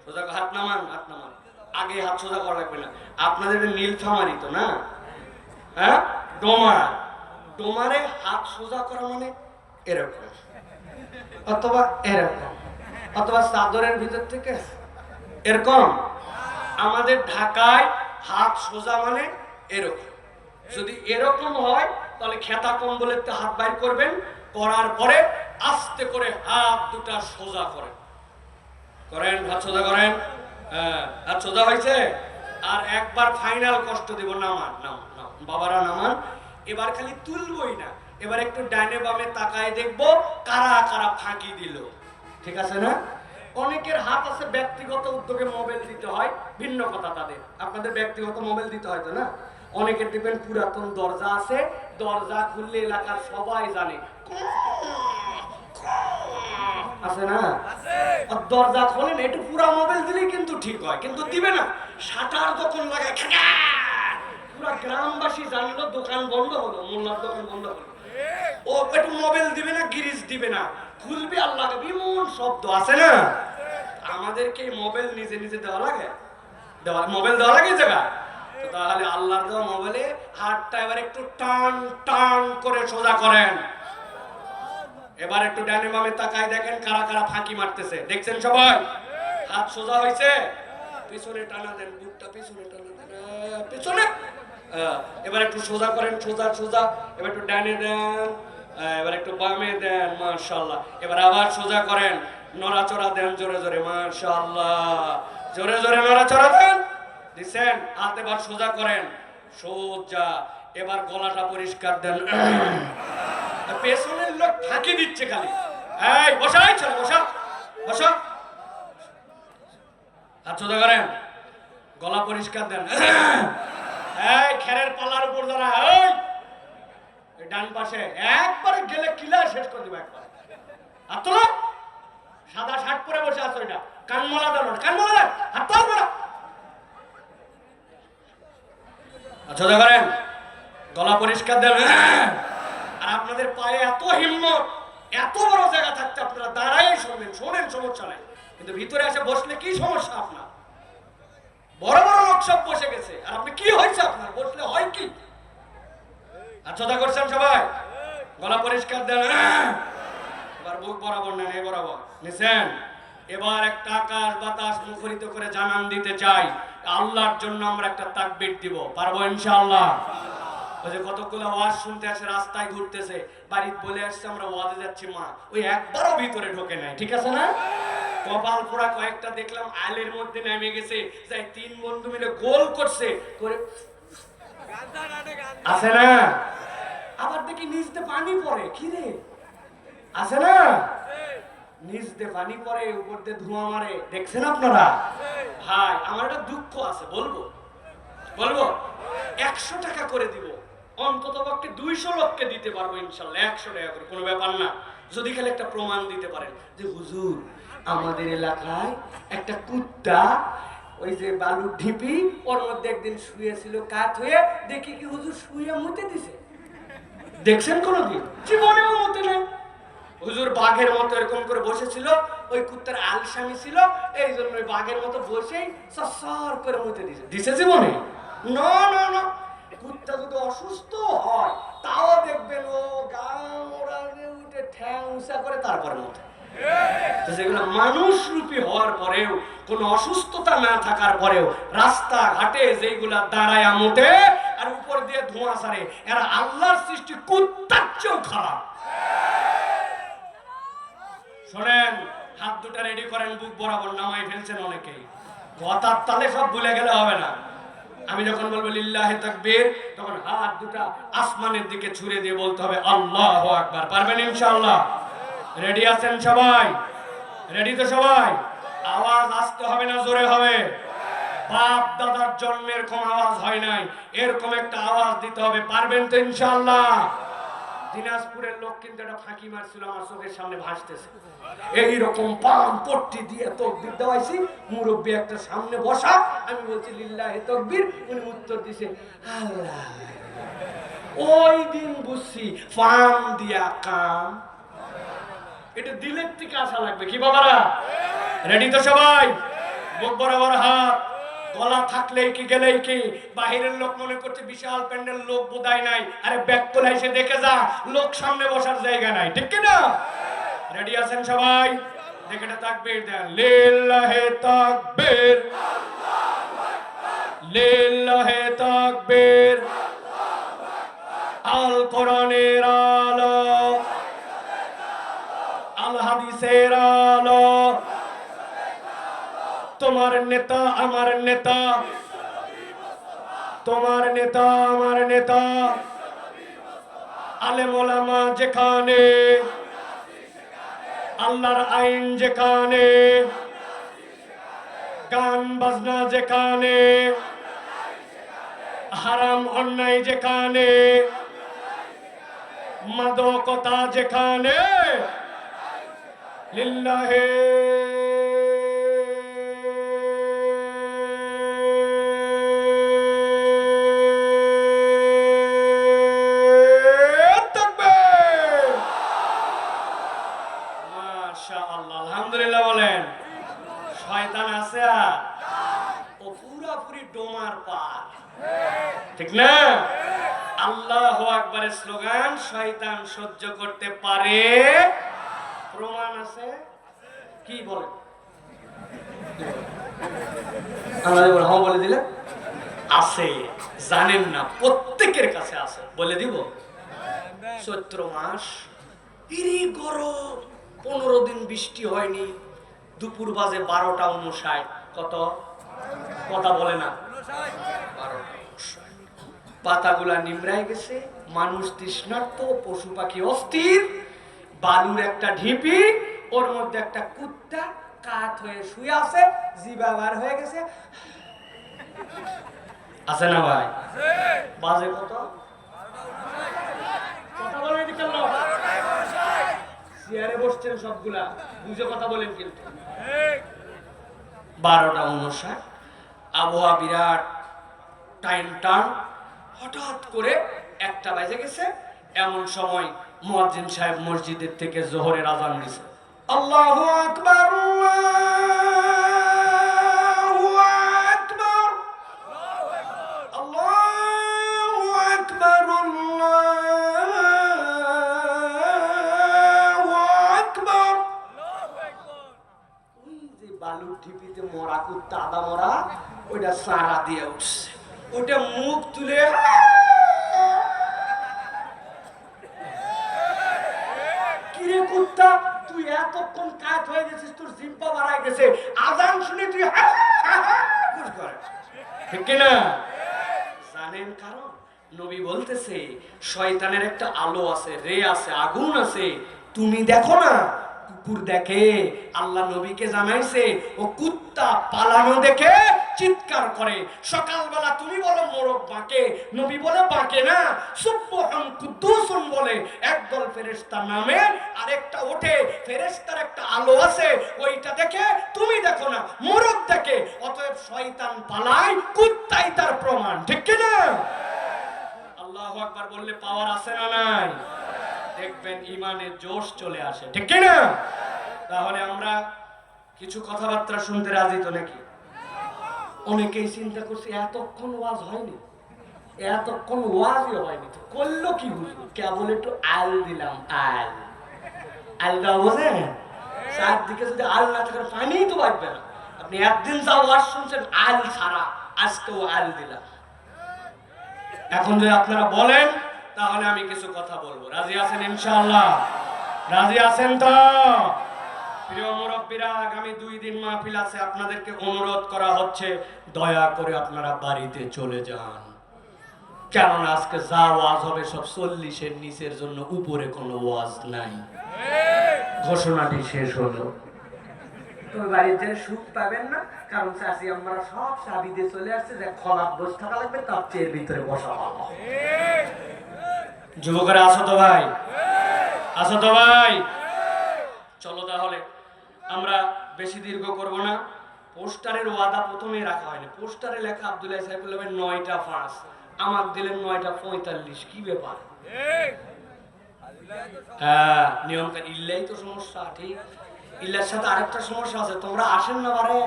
সোজা হাত নামান, হাত নামান। আগে হাত সোজা করা লাগবে না। আপনাদের নীলফামারি তো না? হ্যাঁ, ডোমার, ডোমারে হাত সোজা করা মানে এরকম, অথবা এরকম, অথবা চাদরের ভিতর থেকে এরকম। আমাদের ঢাকায় হাত সোজা মানে এরকম। যদি এরকম হয় তাহলে খেতা কম্বলের হাত বাইর করবেন, করার পরে আস্তে করে হাত দুটা সোজা করেন, করেন, হাত সোজা করেন। হ্যাঁ, হাত সোজা হয়েছে। আর একবার ফাইনাল কষ্ট দিব, নামান, নাম নাম বাবারা নামান। এবার খালি তুলবই না, এবার একটু ডাইনে বামে তাকায় দেখবো কারা কারা ফাঁকি দিল, ঠিক আছে না? অনেকের হাত আছে ব্যক্তিগত উদ্যোগে মোবাইল দিতে হয়, ভিন্ন কথা তাদের। আপনাদের ব্যক্তিগত মোবাইল দিতে হয় তো না? অনেকের দেখবেন পুরাতন দরজা আছে, দরজা খুললে এলাকার সবাই জানে, আছে না? দরজা খোলেন, একটু পুরা মোবাইল দিলেই কিন্তু ঠিক হয়, কিন্তু দিবে না। শাটার যখন লাগায় পুরা গ্রামবাসী জানলো দোকান বন্ধ হলো, মোল্লার দোকান বন্ধ হলো। ও একটু মোবাইল দিবে না, গিরিজ দিবে না, খুলবে আর লাগাবে, এমন শব্দ আছে না? আমাদেরকে মোবাইল নিজে নিজে দেওয়া লাগে, মোবাইল দেওয়া লাগে জায়গা। তাহলে আল্লাহর দেওয়া মোবাইলে হাতটা এবার একটু টান টান করে সোজা করেন। এবার একটু ডানে বামে তাকায় দেখেন কারা কারা ফাঁকি মারতেছে, দেখছেন সবাই? হাত সোজা হয়েছে, পিছনে টানা দেন, বুকটা পিছনে টানা দেন, পিছনে। এবার একটু সোজা করেন, সোজা সোজা। এবার একটু ডানে দেন, এবার একটু বামে দেন, মাশাআল্লাহ। এবার আবার সোজা করেন, নড়াচড়া দেন জোরে জোরে, মাশাআল্লাহ। জোরে জোরে নড়াচড়া দেন, দিছেন। হাত এবার সোজা করেন, সোজা। এবার গলাটা পরিষ্কার দেন। পেছনের লোক ফাঁকি দিচ্ছে খালি। এই বসাই চলো, বসা বসা। হাত সোজা করেন, গলা পরিষ্কার দেন। এই খেরের পাল্লার উপর দাঁড়া, এই ডান পাশে একবারে গেলে কিলা শেষ করে দিবা একবার। হাত তোলো, সাদা শার্ট পরে বসে আছো, এটা কানমলা দাও, কানমলা দাও, হাত তোলো না। সোজা করেন, গলা পরিষ্কার দেন। আর আপনাদের পায়ে এত হিম্মত, এত বড় জায়গা থাকতে আপনারা দাঁড়াই শুনবেন, শোনেন, সমস্যা নাই। কিন্তু ভিতরে এসে বসলে কি সমস্যা আপনার? বড় বড় লোক সব বসে গেছে, আর আপনি কি হয়েছে আপনার? বসলে হয় কি? আর সোজা করছেন সবাই, গলা পরিষ্কার দেন। এবার বুক বরাবর নেন, এই বরাবর নিছেন। এবার একটা আকাশ বাতাস মুখরিত করে জানান দিতে চাই, আল্লাহর জন্য আমরা একটা তাকবীর দিব, পারবো ইনশাআল্লাহ? ওই যে কতগুলো ওয়াজ শুনতে আসে, রাস্তায় ঘুরতেছে, বাড়িতে বলে আসছে আমরা ওয়াজে যাচ্ছি, মা ওই একবারও ভিতরে ঢোকে নাই, ঠিক আছে না? কপাল পোড়া কয়েকটা দেখলাম আলের মধ্যে নেমে গেছে, যাই তিন বন্ধু মিলে গোল করছে করে, আছে না? আবার দেখি নিচতে পানি পড়ে, কি রে, আছে না? নিচ দিয়ে পানি পড়ে, উপর দিয়ে ধোঁয়া মারে, দেখছেন আপনারা? ভাই আমার একটা দুঃখ আছে, বলবো বলবো 100 টাকা করে দিব, অন্তত পক্ষে 200 লোককে দিতে পারবো ইনশাল্লাহ, 100 টাকা করে, কোনো ব্যাপার না। যদি খালি একটা প্রমাণ দিতে পারেন যে হুজুর আমাদের এলাকায় একটা কুত্তা, ওই যে বালুর ঢিপি, ওর মধ্যে একদিন শুয়েছিল কাত হয়ে, দেখি কি হুজুর শুয়ে মুতে দিছে, দেখছেন কোনোদিন? জীবনেও মুতে নেই। হুজুর বাঘের মতো এরকম করে বসেছিল, ওই কুত্তার আলসামি ছিল, এই জন্য ওই বাঘের মতো বসেই সর করে মুতে দিছে, দিছে জীবনে? না না না, কুত্তা যদি অসুস্থ হয় তাও দেখবেন ও গা মোড়ানে উঠে ঠ্যাং উঁচা করে তারপরে মতে। যেগুলো মানুষ রূপী হওয়ার পরেও, কোনো অসুস্থতা না থাকার পরেও রাস্তা ঘাটে যেগুলা দাঁড়ায়া মোটে আর উপর দিয়ে ধোঁয়া ছাড়ে, এরা আল্লাহর সৃষ্টি কুত্তার চেয়েও খারাপ। শোনেন, হাত দুটা রেডি করেন, বুক বরাবর নামাই ফেলছেন অনেকেই, কথার তালে সব ভুলে গেলে হবে না। আমি যখন বলবো লিল্লাহি তাকবীর, তখন হাত দুটা আসমানের দিকে ছুঁড়ে দিয়ে বলতে হবে আল্লাহু আকবার। পারবেন ইনশাআল্লাহ? রেডি আছেন সবাই? রেডি তো সবাই? আওয়াজ আসতে হবে না জোরে হবে? বাপ দাদার জন্ম এরকম আওয়াজ হয় নাই, এরকম একটা আওয়াজ দিতে হবে। পারবেন তো ইনশাআল্লাহ? দিনাজপুরের লোক কিন্তু একটা ফাঁকি মারছিল, আমার চোখের সামনে ভাসতেছে। এইরকম পাম পট্টি দিয়ে তাকবীর দেওয়াইছি, মুরব্বী একটা সামনে বসা, আমি বলছি লিল্লাহি তাকবীর, উনি উত্তর দিছে আল্লাহ। ওই দিন বুঝছি ফাম দিয়া কাম, এটা দিলের থেকে আসা লাগবে। কি বাবারা, রেডি তো সবাই? বুক বরাবর হাত, গলা থাকলেই কি গেলেই কি। বাহিরের লোক মনে করছে বিশাল প্যান্ডেল, লোক বোধাই নাই, আরে ব্যাক কোলা এসে দেখে যা, লোক সামনে বসার জায়গা নাই, ঠিক কি না? রেডি আছেন সবাই? দেখে তাকবীর দেন, লিল্লাহি তাকবীর, লিল্লাহি তাকবীর। আল কোরআনের আলো, আল হাদিসের আলো, তোমার নেতা আমার নেতা, তোমার নেতা আমার নেতা, আলেম ওলামা যেখানে, আল্লাহর আইন যেখানে, গান বাজনা যেখানে, হারাম অন্যায় যেখানে, মাদকতা যেখানে, লিল্লাহি তাকবীর। মাশাআল্লাহ, আলহামদুলিল্লাহ বলেন। শয়তান আছে ও পুরাপুরি ডোমার পার, ঠিক না? আল্লাহু আকবারের স্লোগান শয়তান সহ্য করতে পারে, প্রমাণ আছে? কি বলে? হ্যাঁ বলে দিলে আছে, জানেন না, প্রত্যেকের কাছে আছে, বলে দিব। চৈত্র মাস, গরম, 15 দিন বৃষ্টি হয়নি, দুপুর বাজে 12টা 59। কত? কথা বলে না, 12টা 59। পাতাগুলা নিমড়াই গেছে, মানুষ তৃষ্ণার্ত, পশু পাখি অস্থির, বালুর একটা ঢিপি, ওর মধ্যে একটা কুত্তা কাত হয়ে শুয়ে আছে, জিবা বার হয়ে গেছে। আছে না ভাই? বাজে কত? কথা বলেন, চেয়ারে বসছেন সবগুলা, বুঝে কথা বলেন কিন্তু। 12টা 59, আবহাওয়া বিরাট টাইম টান। হঠাৎ করে 1টা বাজে গেছে, এমন সময় মুয়াজ্জিন সাহেব মসজিদের থেকে জোহরের আযান দিছে। আল্লাহু আকবার, আল্লাহু আকবার, আল্লাহু আকবার, আল্লাহু আকবার। ওই যে বালুর ঢিপিতে মরা কুত্তা, আদা মরা, ওইটা সারা দিয়ে উঠছে, ওইটা মুখ তুলে কিরে কুত্তা, তুই এতক্ষণ কাজ হয়ে গেছিস, তোর জিম্পা বাড়ায় গেছে, আজান শুনে তুই ঠিক কিনা? জানেন কারণ? নবী বলতেছে শয়তানের একটা আলো আছে, রে আছে, আগুন আছে, তুমি দেখো না, কুকুর দেখে। আল্লাহ নবীকে জানাইছে ও কুত্তা পালানো দেখে চিৎকার করে। সকালবেলা তুমি বলো মোরগ বাঁকে, নবী বলে বাঁকে না, সুবহান কুদ্দুসুন বলে। একদল ফেরেশতা নামে, আরেকটা ওঠে, ফেরেশতার একটা আলো আছে, ওইটা দেখে, তুমি দেখো না, মোরগ দেখে। অতএব শয়তান পালায়, কুত্তাই তার প্রমাণ, ঠিক কি না? আল্লাহু আকবার বললে পাওয়ার আছে না নাই? দেখবেন ইমানের জোশ চলে আসে, ঠিক কি না? তাহলে আমরা কিছু কথাবার্তা শুনতে রাজি তো নাকি? অনেকেই চিন্তা করছে এতক্ষণ ওয়াজ হয়নি, এতক্ষণ ওয়াজই হয়নি, তো করলো কি হুজুর? কেবল একটু আল দিলাম, আল আলটা বোঝেন? চারদিকে যদি আল না থাকে পানিই তো বাঁচবে না। আপনি একদিন যা ওয়াজ শুনছেন আল ছাড়া, আজকেও আল দিলাম। এখন যদি আপনারা বলেন তাহলে আমি কিছু কথা বলবো। রাজি আছেন ইনশাআল্লাহ? রাজি আছেন তো? প্রিয় মুরব্বীরা, আগামী 2 দিন মাহফিল আছে, আপনাদেরকে অনুরোধ করা হচ্ছে দয়া করে আপনারা বাড়িতে চলে যান। কারণ আজকে যা ওয়াজ হবে সব 40-এর নিচের জন্য, উপরে কোনো ওয়াজ নাই। ঘোষণাটি শেষ হলো। তো বাড়িতে সুখ পাবেন না, কারণ চাষি আমরা সব চাবি দিয়ে চলে আসছে, যে খলাপ বসে থাকা লাগবে, তার চেয়ের ভিতরে বসা ভালো। যুবকরা আসো তো ভাই, আসো তো ভাই। চলো তাহলে আমরা বেশি দীর্ঘ করব না। পোস্টারের ওয়াদা প্রথমেই রাখা হয়নি। পোস্টারে লেখা আব্দুল্লাহ সাহেবুল ভাই 9টা 5, আমার দিলেন 9টা 45। কি ব্যাপার? হ্যাঁ, নিয়মকানুন ইল্লাই তো সমস্যা। ঠিক, ইল্লার সাথে আরেকটা সমস্যা আছে, তোমরা আসেন না বারে।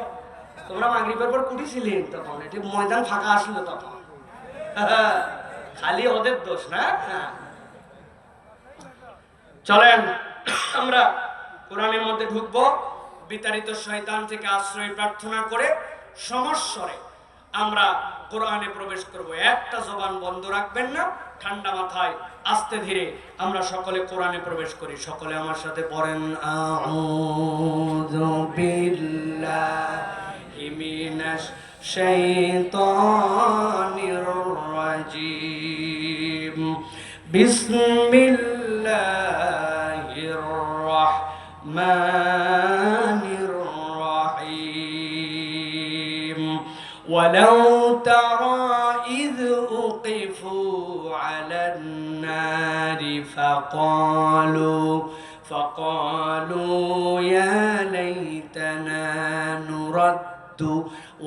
তোমরা মাগরিবের পর কুটিছিলেন, তখন এটি ময়দান ফাঁকা আসলো তখন। খালি ওদের দোষ না। হ্যাঁ, চলেন আমরা কোরআনের মধ্যে ঢুকবো। বিতাড়িত শয়তান থেকে আশ্রয় প্রার্থনা করে সমস্বরে আমরা কোরআনে প্রবেশ করব। একটা জবান বন্ধ রাখবেন না, ঠান্ডা মাথায় আস্তে ধীরে আমরা সকলে কোরআনে প্রবেশ করি। সকলে আমার সাথে পড়েন, আউযু বিল্লাহি মিনাশ শাইতানির রাজীম, বিসমিল্লাহির রাহমানির রাহিম। ওয়ালাউ তারা ইয উকিফু আলান নারি فقالوا يا ليتنا نرد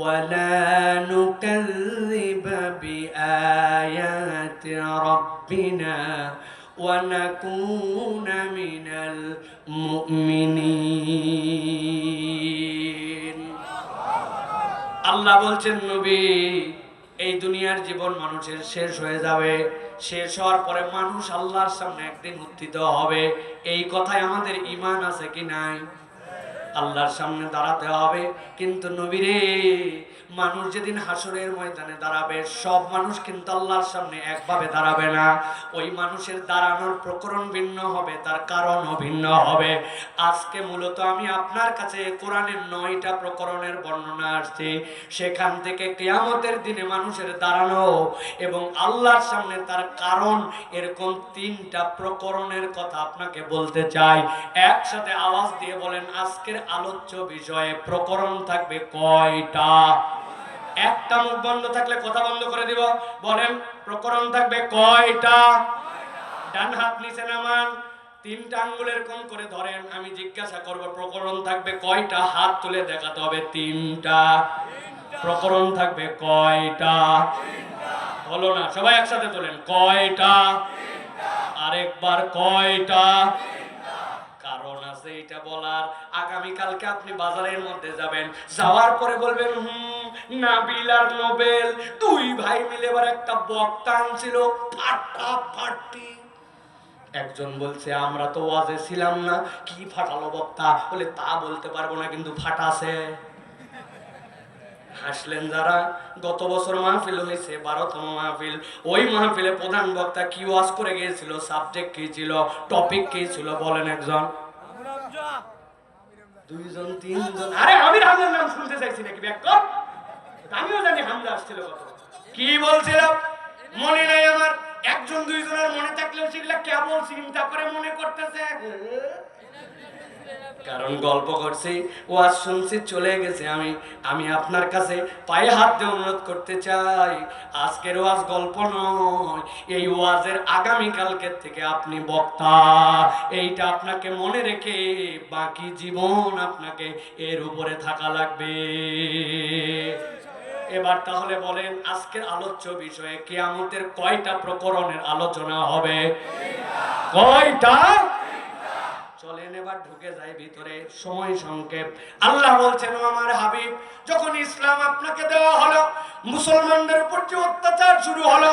ولا نكذب بآيات ربنا ونكون من المؤمنين। আল্লাহ বলছেন, নবী, এই দুনিয়ার জীবন মানুষের শেষ হয়ে যাবে, শেষ হওয়ার পরে মানুষ আল্লাহর সামনে একদিন উত্থিত হবে। এই কথায় আমাদের ঈমান আছে কি নাই? আল্লাহর সামনে দাঁড়াতে হবে। কিন্তু নবীরে, মানুষ যেদিন হাসরের ময়দানে দাঁড়াবে, সব মানুষ কিন্তু আল্লাহর সামনে একভাবে দাঁড়াবে না। ওই মানুষের দাঁড়ানোর প্রকরণ ভিন্ন হবে, তার কারণও ভিন্ন হবে। আজকে মূলত আমি আপনার কাছে কোরআনের 9টা প্রকরণের বর্ণনা আসছে। সেখান থেকে কিয়ামতের দিনে মানুষের দাঁড়ানো এবং আল্লাহর সামনে তার কারণ, এরকম 3টা প্রকরণের কথা আপনাকে বলতে চাই। একসাথে আওয়াজ দিয়ে বলেন, আজকের আলোচ্য বিষয়ে প্রকরণ থাকবে কয়টা? একটা মুখ বন্ধ থাকলে কথা বন্ধ করে দিব। বলেন, প্রকরণ থাকবে কয়টা? ডান হাত নিচে নামান, 3টা আঙ্গুলের কোণ করে ধরেন। আমি জিজ্ঞাসা করব প্রকরণ থাকবে কয়টা? হাত তুলে দেখাতে হবে 3টা। প্রকরণ থাকবে কয়টা? বলো না, সবাই একসাথে তোলেন, কয়টা? আরেকবার, কয়টা? কারণ আছে এটা বলার। আগামীকালকে আপনি বাজারের মধ্যে যাবেন, যাওয়ার পরে বলবেন, নাবিল আর নোবেল 2 ভাই মিলে এবার একটা বক্তা আনছিল, ফাটাফাটি। একজন বলছে, আমরা তো ওয়াজে ছিলাম না, কি ফাটালো বক্তা? বলে, তা বলতে পারবো না, কিন্তু ফাটাছে। হাসলেন যারা। গত বছর মাহফিল হয়েছে, 12তম মাহফিল। ওই মাহফিলে প্রধান বক্তা কি ওয়াজ করে গিয়েছিল? সাবজেক্ট কি ছিল? টপিক কি ছিল? বলেন একজন, 2 জন, 3 জন। আরে আমি হামজার নাম শুনতে চাইছি নাকি? ব্যাককর, আমিও জানি হামজা আসছিল। কত কি বলছিল মনে নাই আমার। 1 জন 2 জনের মনে থাকলেও সেগুলা কেবল চিন্তা করে মনে করতেছে, কারণ গল্প করছি, ওয়াজ শুনছি, চলে গেছে। আমি আপনার কাছে পায়ে হাত দিয়ে অনুরোধ করতে চাই, আজকের ওয়াজ গল্প নয়, এই ওয়াজের আগামীকালকের থেকে আপনি বক্তা। এইটা আপনাকে মনে রেখে বাকি জীবন আপনাকে এর উপরে থাকা লাগবে। এবার তাহলে বলেন, আজকের আলোচ্য বিষয়ে কিয়ামতের কয়টা প্রকরণের আলোচনা হবে? কয়টা? চলেন এবার ঢুকে যাই ভিতরে, সময় সংক্ষেপ। আল্লাহ বলছেন, ও আমার হাবিব, যখন ইসলাম আপনাকে দেওয়া হলো, মুসলমানদের উপর যে অত্যাচার শুরু হলো,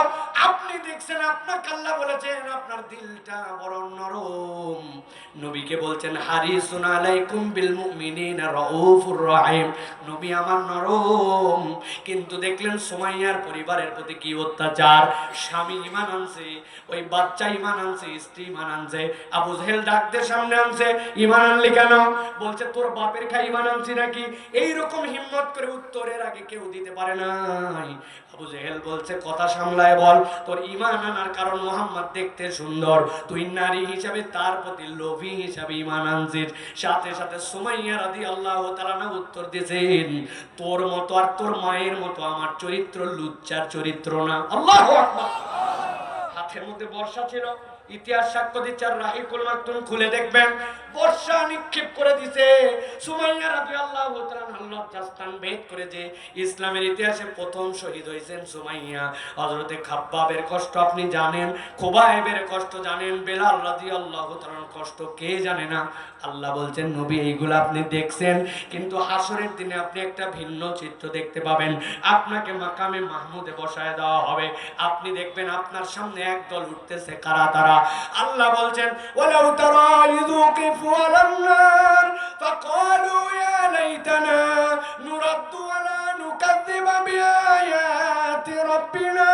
আপনি দেখছেন, আপনাকে আল্লাহ বলেছেন আপনার দিলটা বড় নরম। নবীকে বলছেন, হারিসুন আলাইকুম বিল মুমিনিনা রাউফুর রহিম। নবী আমার নরম, কিন্তু দেখলেন সুমাইয়ার পরিবারের প্রতি কি অত্যাচার। স্বামী ঈমান আনছে, ওই বাচ্চা ঈমান আনছে, স্ত্রী ঈমান আনছে। আবু জেহেল ডাকদের সামনে আনছে, ঈমান আনলি কেন? বলছে, তোর বাপের খাই ঈমান আনছি নাকি? এইরকম হিম্মত করে উত্তরের আগে কেউ দিতে পারে নাই। আবু জেহেল বলছে, কথা সামলায় বল, তোর ঈমান আনার কারণ মুহাম্মদ দেখতে সুন্দর, তুই নারী হিসাবে তার প্রতি লোভী হিসাবে ঈমান আনছিস। সাথে সাথে সুমাইয়া রাদিয়াল্লাহু তাআলা না উত্তর দিয়েছেন, তোর মতো আর তোর মায়ের মতো আমার চরিত্র লুচ্চার চরিত্র না। আল্লাহু আকবার। হাতের মধ্যে বর্ষা ছিল, ইতিহাস সাক্ষ্য দিচ্ছে, আর রাহিকুল মাকতুম খুলে দেখবেন, বর্ষা নিক্ষেপ করে দিছে। সুমাইয়া রাদিয়াল্লাহু তাআলা লজ্জাস্থান ভেদ করে যে ইসলামের ইতিহাসে প্রথম শহীদ হয়েছেন সুমাইয়া। হযরতে খাব্বাবের কষ্ট আপনি জানেন, খুবাইবের কষ্ট জানেন, বেলাল রাদিয়াল্লাহু তাআলার কষ্ট কে জানে না? আল্লাহ বলছেন, নবী এইগুলো আপনি দেখছেন, কিন্তু হাসরের দিনে আপনি একটা ভিন্ন চিত্র দেখতে পাবেন। আপনাকে মাকামে মাহমুদে বসায় দেওয়া হবে, আপনি দেখবেন আপনার সামনে একদল উঠতেছে। কারা তারা? আল্লাহ বলছেন, ওয়ালাউ তারা ইযু কিফু আলান নার ফাকালু ইয়া লাইতানা নুরাদ্দু ওয়ালা নুকাযযিবা বিআয়াতি রাব্বিনা।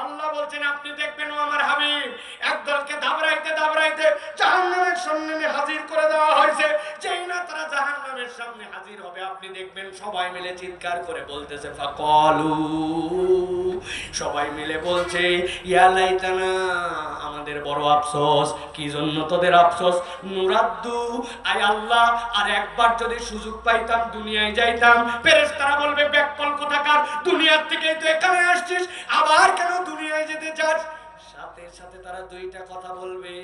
আল্লাহ বলছেন, আপনি দেখবেন, ও আমার হাবিব, একদলকে দাবড়াইতে দাবড়াইতে জাহান্নামের সামনে হাজির করে দেওয়া হয়েছে। যেই না তারা জাহান্নামের সামনে হাজির হবে, আপনি দেখবেন সবাই মিলে চিৎকার করে বলতেছে, ফাকালু, সবাই মিলে বলছে, ইয়া লাইতানা, আমাদের বড় আফসোস। কি জন্য তোদের আফসোস? নুরাদ্দু, আয় আল্লাহ, আর একবার যদি সুযোগ পাইতাম দুনিয়ায় যাইতাম। ফেরেশতারা বলবে, ব্যাককল কোথাকার, দুনিয়ার থেকেই তো এখানে আসছিস, আবার কেন দুনিয়ায় যেতে চাস? সাথে সাথে তারা 2টা কথা বলবে,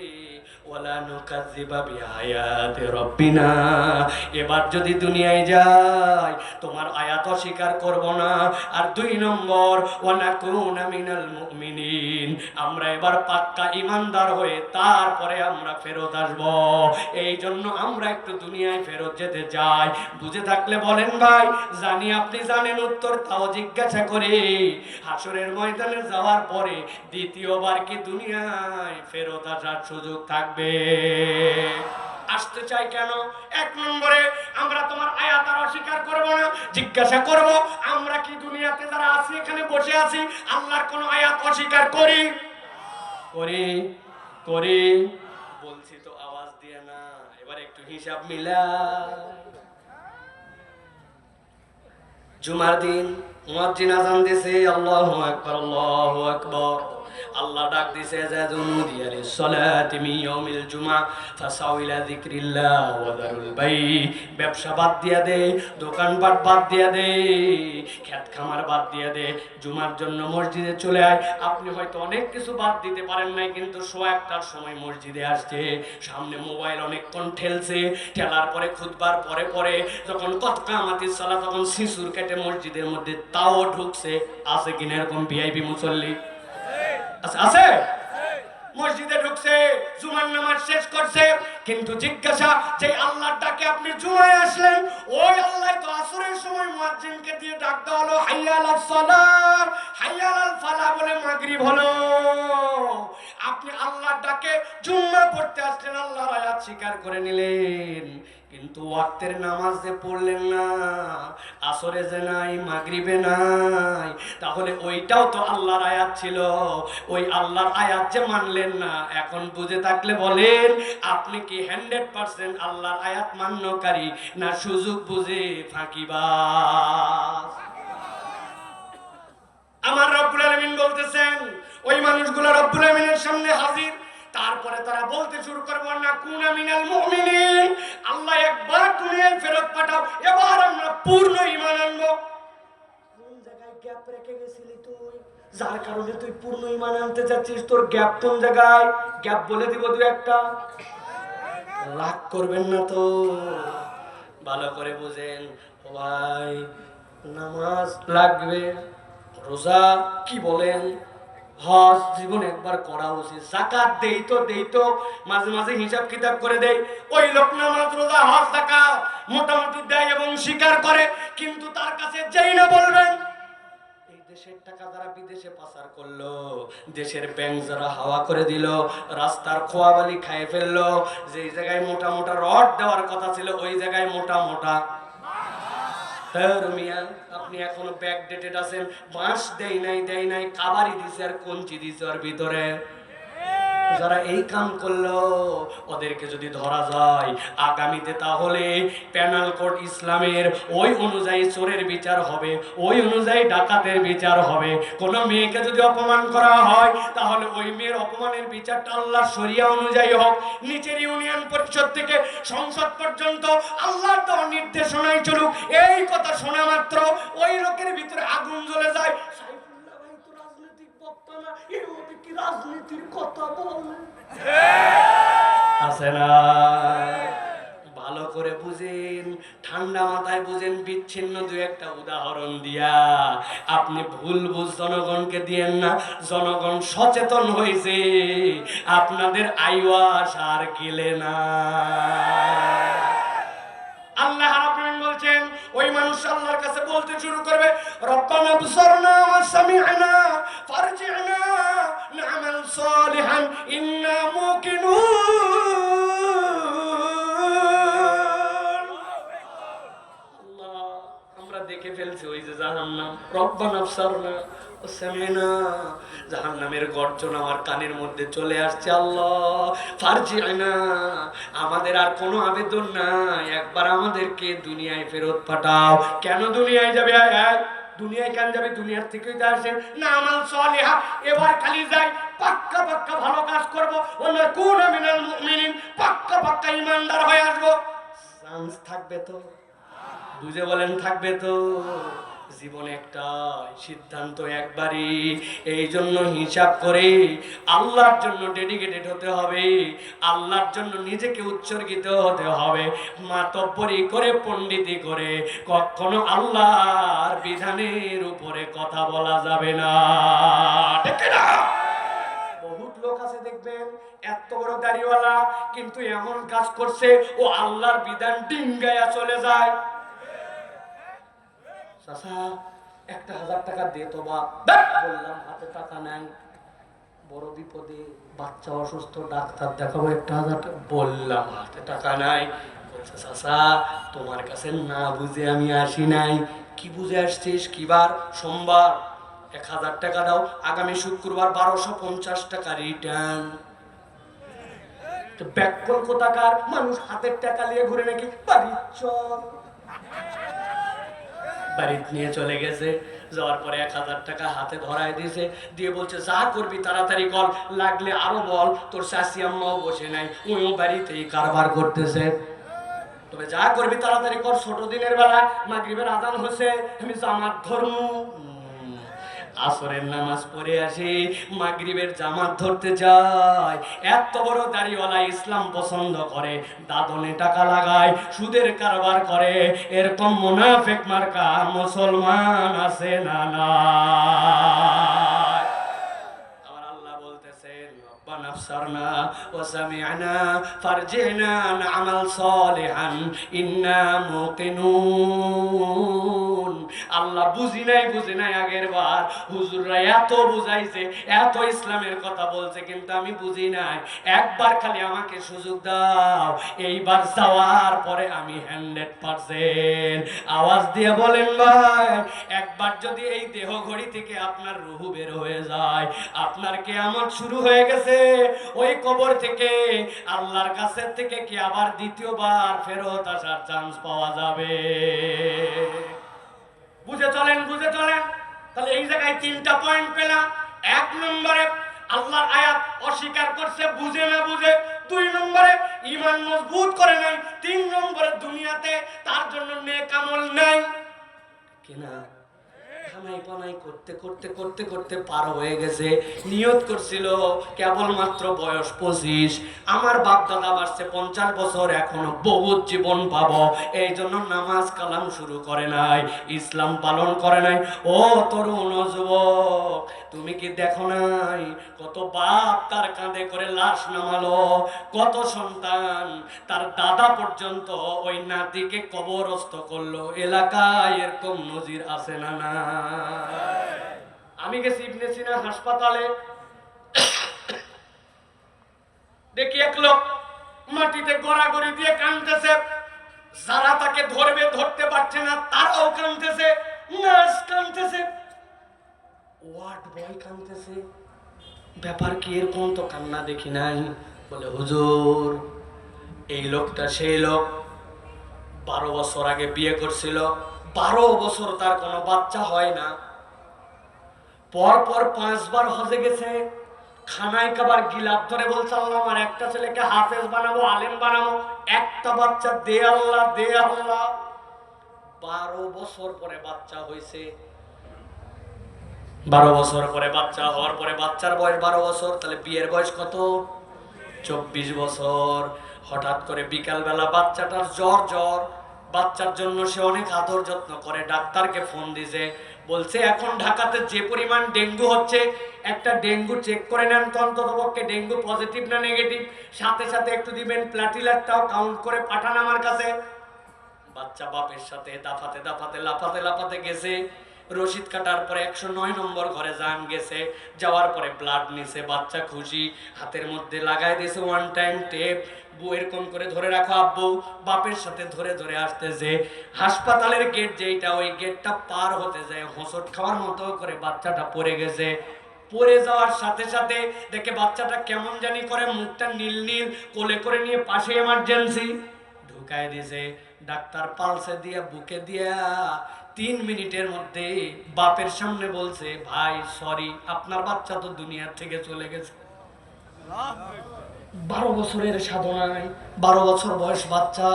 ওয়ালা নুকাযযিবা বিআয়াতি রাব্বিনা, এবার যদি দুনিয়ায় যাই তোমার আয়াত অস্বীকার করব না। আর 2 নম্বর ওয়া নাকুনা মিনাল মুমিনিন, আমরা এবার পাক্কা ঈমানদার হয়ে তারপরে আমরা ফেরত আসব। এই জন্য আমরা একটু দুনিয়ায় ফেরত যেতে চাই। বুঝে থাকলে বলেন ভাই, জানি আপনি জানেন উত্তর, তাও জিজ্ঞাসা করে। হাসরের ময়দানে যাওয়ার পরে দ্বিতীয়বার কি দুনিয়ায় ফেরত আসার সুযোগ থাকবে? আসতে চাই কেন? 1 নম্বরে আমরা তোমার আয়াত আর অস্বীকার করব না, জিজ্ঞাসা করব আমরা কি দুনিয়াতে যারা আছি এখানে বসে আছি আল্লাহর কোন আয়াত অস্বীকার করি? করি করি বলছি তো, আওয়াজ দিয়ে না। এবার একটু হিসাব মিলা। জুমার দিন মুয়াজ্জিন আযান দিছে, আল্লাহু আকবার আল্লাহু আকবার। আল্লাহ ডাক দিছে জাযুনুদিয়া লিস-সালাতি মিন ইয়াউমিল জুমআ ফাসাউ ইলা যিকরিল্লাহ ওয়া দারুল বাই। ব্যবসা বাদ দিয়া দে, দোকানপাট বাদ দিয়া দে, খেত খামার বাদ দিয়া দে, জুমার জন্য মসজিদে চলে আয়। আপনি হয়তো অনেক কিছু বাদ দিতে পারেন নাই, কিন্তু 1:00টার সময় মসজিদে আসছে, সামনে মোবাইল অনেকক্ষণ ঠেলছে, ঠেলার পরে খুতবার পরে পরে যখন কত কামাতিস সালাত তখন শিশুর কেটে মসজিদের মধ্যে তাও ঢুকছে। আছে কিনা এরকম ভিআইপি মুসল্লি? আছে। মসজিদে ঢুকছে, জুমার নামাজ শেষ করছে, কিন্তু জিজ্ঞাসা যে আল্লাহর ডাকে আপনি জুমায় আসলেন, ওই আল্লাহ তো আসরের সময় মুয়াজ্জিনকে দিয়ে ডাক দেওয়া হলো হাইয়া আলাস সালাহ হাইয়া আলাল ফালাহ বলে মাগরিব হলো। আপনি আল্লাহর ডাকে জুম্মা পড়তে আসলেন, আল্লাহর আয়াত স্বীকার করে নিলেন, কিন্তু ওয়াক্তের নামাজ যে পড়লেন না, আসরে যে নাই, মাগরিবে নাই, তাহলে ওইটাও তো আল্লাহর আয়াত ছিল। ওই আল্লাহর আয়াত যে মানলেন না, এখন বুঝে থাকলে বলেন আপনি কি 100% আল্লাহর আয়াত মান্যকারী না সুযোগ বুঝে ফাঁকিবাজ? আমার রব্বুল আলামিন বলতেছেন ওই মানুষগুলো রব্বুল আলামিনের সামনে হাজির, তারপরে তারা বলতে শুরু করবে না কুনা মিনাল মুমিনিন, আল্লাহ একবার দুনিয়ায় ফেরত পাঠাও, এবার আমরা পূর্ণ ঈমান আনবো। কোন জায়গায় গ্যাপ রেখে গেছিলি তুই, যার কারণে তুই পূর্ণ ঈমান আনতে যাচ্ছিস? তোর গ্যাপ কোন জায়গায়? গ্যাপ বলে দিব দু একটা, রাগ করবেন না তো, ভালো করে বুঝেন ভাই। নামাজ লাগবে, রোজা কি বলেন, হজ জীবনে একবার করা উচিত, যাকাত দেই তো মাঝে মাঝে হিসাব কিতাব করে দেই। ওই লোক নামাজ রোজা হজ যাকাত মোটামুটি দেয় এবং স্বীকার করে, কিন্তু তার কাছে যেই না বলবেন এই দেশের টাকা যারা বিদেশে পাচার করলো, দেশের ব্যাংক যারা হাওয়া করে দিল, রাস্তার খোয়াবালি খাইয়ে ফেললো, যেই জায়গায় মোটা মোটা রড দেওয়ার কথা ছিল ওই জায়গায় মোটা মোটা। আপনি এখনো ব্যাক ডেটেড আছেন, বাঁশ দেয় নাই কাবারি দিছে আর কঞ্চি দিছে ওর ভিতরে। যারা এই কাম করলো ওদেরকে যদি ধরা যায় আগামীতে, তাহলে পেনাল কোড ইসলামের ওই অনুযায়ী চোরের বিচার হবে, ওই অনুযায়ী ডাকাতের বিচার হবে। কোনো মেয়েকে যদি অপমান করা হয় তাহলে ওই মেয়ের অপমানের বিচারটা আল্লাহর শরিয়া অনুযায়ী হোক। নিচের ইউনিয়ন পরিষদ থেকে সংসদ পর্যন্ত আল্লাহর দেওয়া নির্দেশনায় চলুক। এই কথা শোনা মাত্র ওই লোকের ভিতরে আগুন জ্বলে যায়। রাজনীতির কথা বলে আছে না? ভালো করে বুঝেন, ঠান্ডা মাথায় বুঝেন, বিচ্ছিন্ন দু একটা উদাহরণ দিয়া আপনি ভুল বুঝ জনগণকে দিয়েন না। জনগণ সচেতন হয়েছে, আপনাদের আইওয়াস আর গেলে না। আল্লাহ রাব্বুল বলছেন ওই মানুষ আল্লাহর কাছে বলতে শুরু করবে রব্বানা বসরনা ওয়া সামি'না ফারজি'না না'মাল সালিহান ইন্না মুকিনুন। আল্লাহ আমরা দেখে ফেলছি ওই যে জাহান্নাম, রব্বানা বসরনা ওয়া সামি'না, জাহান্নামের গর্জন আমার কানের মধ্যে চলে আসছে। আল্লাহ ফারজি'না, আমাদের আর কোনো আবেদন নাই, একবার আমাদেরকে দুনিয়ায় ফেরত পাঠাও। কেন দুনিয়ায় যাবে? দুনিয়ায় কেন যাবে? দুনিয়ার থেকেই তো আসে না আমাল সালিহা, এবার খালি যাই পাক্কা পাক্কা ভালো কাজ করবো, ওয়া কুনা মিনাল মুমিনিন, পাক্কা পাক্কা ঈমানদার হয়ে আসবো। চান্স থাকবে তো? বুঝে বলেন থাকবে তো? জীবনে একটা সিদ্ধান্ত একবারই, এই জন্য হিসাব করে আল্লাহর জন্য ডেডিকেটেড হতে হবে, আল্লাহর জন্য নিজেকে উৎসর্গিত হতে হবে। মাতব্বরি করে পণ্ডিতি করে কখনো আল্লাহর বিধানের উপরে কথা বলা যাবে না, ঠিক না? বহুত লোক আছে দেখবেন এত বড় দাড়িওয়ালা, কিন্তু এমন কাজ করছে ও আল্লাহর বিধান ডিঙ্গায়া চলে যায়। চাচা 1000 টাকা দে তো বাপ, বললাম হাতে টাকা নাই, বড় বিপদে, বাচ্চা অসুস্থ, ডাক্তার দেখাবো, 1000 টাকা, বললাম হাতে টাকা নাই। বলছে চাচা তোমার কাছে না বুঝে আমি আসি নাই। কি বুঝে আসছিস? কি বার? সোমবার। 1000 টাকা দাও, আগামী শুক্রবার 1250 টাকা রিটার্ন। ব্যাককল কোথাকার মানুষ হাতের টাকা নিয়ে ঘুরে নাকি বাড়ি চল, বাড়িতে নিয়ে চলে গেছে। যাওয়ার পরে 1000 টাকা হাতে ধরায় দিয়েছে, দিয়ে বলছে যা করবি তাড়াতাড়ি কর, লাগলে আরো বল। তোর শাশি আম্মাও বসে নাই, ওইও বাড়িতেই কারবার করতেছে। তবে যা করবি তাড়াতাড়ি কর, ছোট দিনের বেলা মাগরিবের আজান হচ্ছে, আমি জামাত ধর্ম, আসরের নামাজ পড়ে আসি, মাগরিবের জামাত ধরতে যায়। এত বড় দাড়িওয়ালা ইসলাম পছন্দ করে, দাদনে টাকা লাগায়, সুদের কারবার করে, এরকম মুনাফিক মার্কা মুসলমান আছে না না? আমার আল্লাহ বলতেছেন রব্বানা আফসারনা ওয়া সামি'না ফারজি'না না'মাল সালিহান ইন্না মুকিনুন। আল্লাহ বুঝি নাই আগের বার হুজুররা এত বুঝাইছে, এত ইসলামের কথা বলছে, কিন্তু আমি বুঝি নাই। একবার খালি আমাকে সুযোগ দাও, এইবার যাওয়ার পরে আমি 100% আওয়াজ দিয়ে বলেন ভাই, একবার যদি এই দেহ ঘড়ি থেকে আপনার রুহু বের হয়ে যায়, আপনার কিয়ামত শুরু হয়ে গেছে। ওই কবর থেকে আল্লাহর কাছে থেকে কি আবার দ্বিতীয়বার ফেরত আসার চান্স পাওয়া যাবে? বুঝে চলেন, বুঝে চলেন। তাহলে এই জায়গায় 3টা পয়েন্ট পেলাম। 1 নম্বরে আল্লাহর আয়াত অস্বীকার করছে, বুঝে না বুঝে। 2 নম্বরে ঈমান মজবুত করে নাই। 3 নম্বরে দুনিয়াতে তার জন্য নেক আমল নাই। কিনা খানাই পানাই করতে করতে করতে করতে পার হয়ে গেছে। নিয়ত করছিল কেবলমাত্র বয়স 25, আমার বাপ দাদা বাড়ছে 50 বছর, এখনো বহুত জীবন পাবো, এই জন্য নামাজ কালাম শুরু করে নাই, ইসলাম পালন করে নাই। ও তরুণ যুবক, তুমি কি দেখো নাই কত বাপ তার কাঁধে করে লাশ নামালো, কত সন্তান তার দাদা পর্যন্ত ওই নাতিকে কবরস্থ করলো। এলাকায় এরকম নজির আছে না না? আমি গেছি ইবনে সিনা হাসপাতালে, দেখি এক লোক মাটিতে গড়াগড়ি দিয়ে কাঁদতেছে, যারা তাকে ধরবে ধরতে পারছে না, তারাও কাঁদতেছে, নার্স কাঁদতেছে, ওয়ার্ড বয় কাঁদতেছে। ব্যাপার কি এরকম? তো কান্না দেখি নাই। বলে হুজুর এই লোকটা সেই লোক, 12 বছর আগে বিয়ে করছিল, 12 বছর তার কোনো বাচ্চা হয় না, পর পর 5 বার হজে গেছে, খানায় কাবার গিলাপ ধরে বলছে আল্লাহ আমার একটা ছেলেকে হাফেজ বানাবো, আলেম বানাবো, একটা বাচ্চা দে আল্লাহ, দে আল্লাহ। 12 বছর পরে বাচ্চা হয়েছে। 12 বছর পরে বাচ্চা হওয়ার পরে বাচ্চার বয়স 12 বছর, তাহলে বিয়ের বয়স কত? 24 বছর। হঠাৎ করে বিকালবেলা বাচ্চাটার জ্বর, বাচ্চার জন্য সে অনেক আদর যত্ন করে, ডাক্তারকে ফোন দিয়েছে, বলছে এখন ঢাকাতে যে পরিমাণ ডেঙ্গু হচ্ছে, একটা ডেঙ্গু চেক করে নেন তো, অন্ততপক্ষে ডেঙ্গু পজিটিভ না নেগেটিভ, সাথে সাথে একটু দিবেন প্লাটিলেটটাও কাউন্ট করে পাঠান আমার কাছে। বাচ্চা বাপের সাথে দাফাতে দাফাতে লাফাতে লাফাতে গেছে, রশিদ কাটার পরে 109 নম্বর ঘরে যান গেছে, যাওয়ার পরে ব্লাড নিছে, বাচ্চা খুশি, হাতের মধ্যে লাগাই দিয়েছে 1 টাইম টেপ, বউ এরকম করে ধরে রাখো আব্বু, বাপের সাথে ধরে ধরে আসতেছে। হাসপাতালের গেট যেটা, ওই গেটটা পার হতে যায়, হোঁচট খাওয়ার মতো করে বাচ্চাটা পড়ে গেছে। পড়ে যাওয়ার সাথে সাথে দেখে বাচ্চাটা কেমন জানি করে, মুখটা নীল নীল, কোলে করে নিয়ে পাশে এমার্জেন্সি ঢুকায় দিয়েছে। ডাক্তার পালসে দিয়া বুকে দিয়া 3 মিনিটের মধ্যে বাপের সামনে বলছে ভাই সরি, আপনার বাচ্চা তো দুনিয়ার থেকে চলে গেছে। 12 বছরের সাধনায় 12 বছর বয়স বাচ্চা,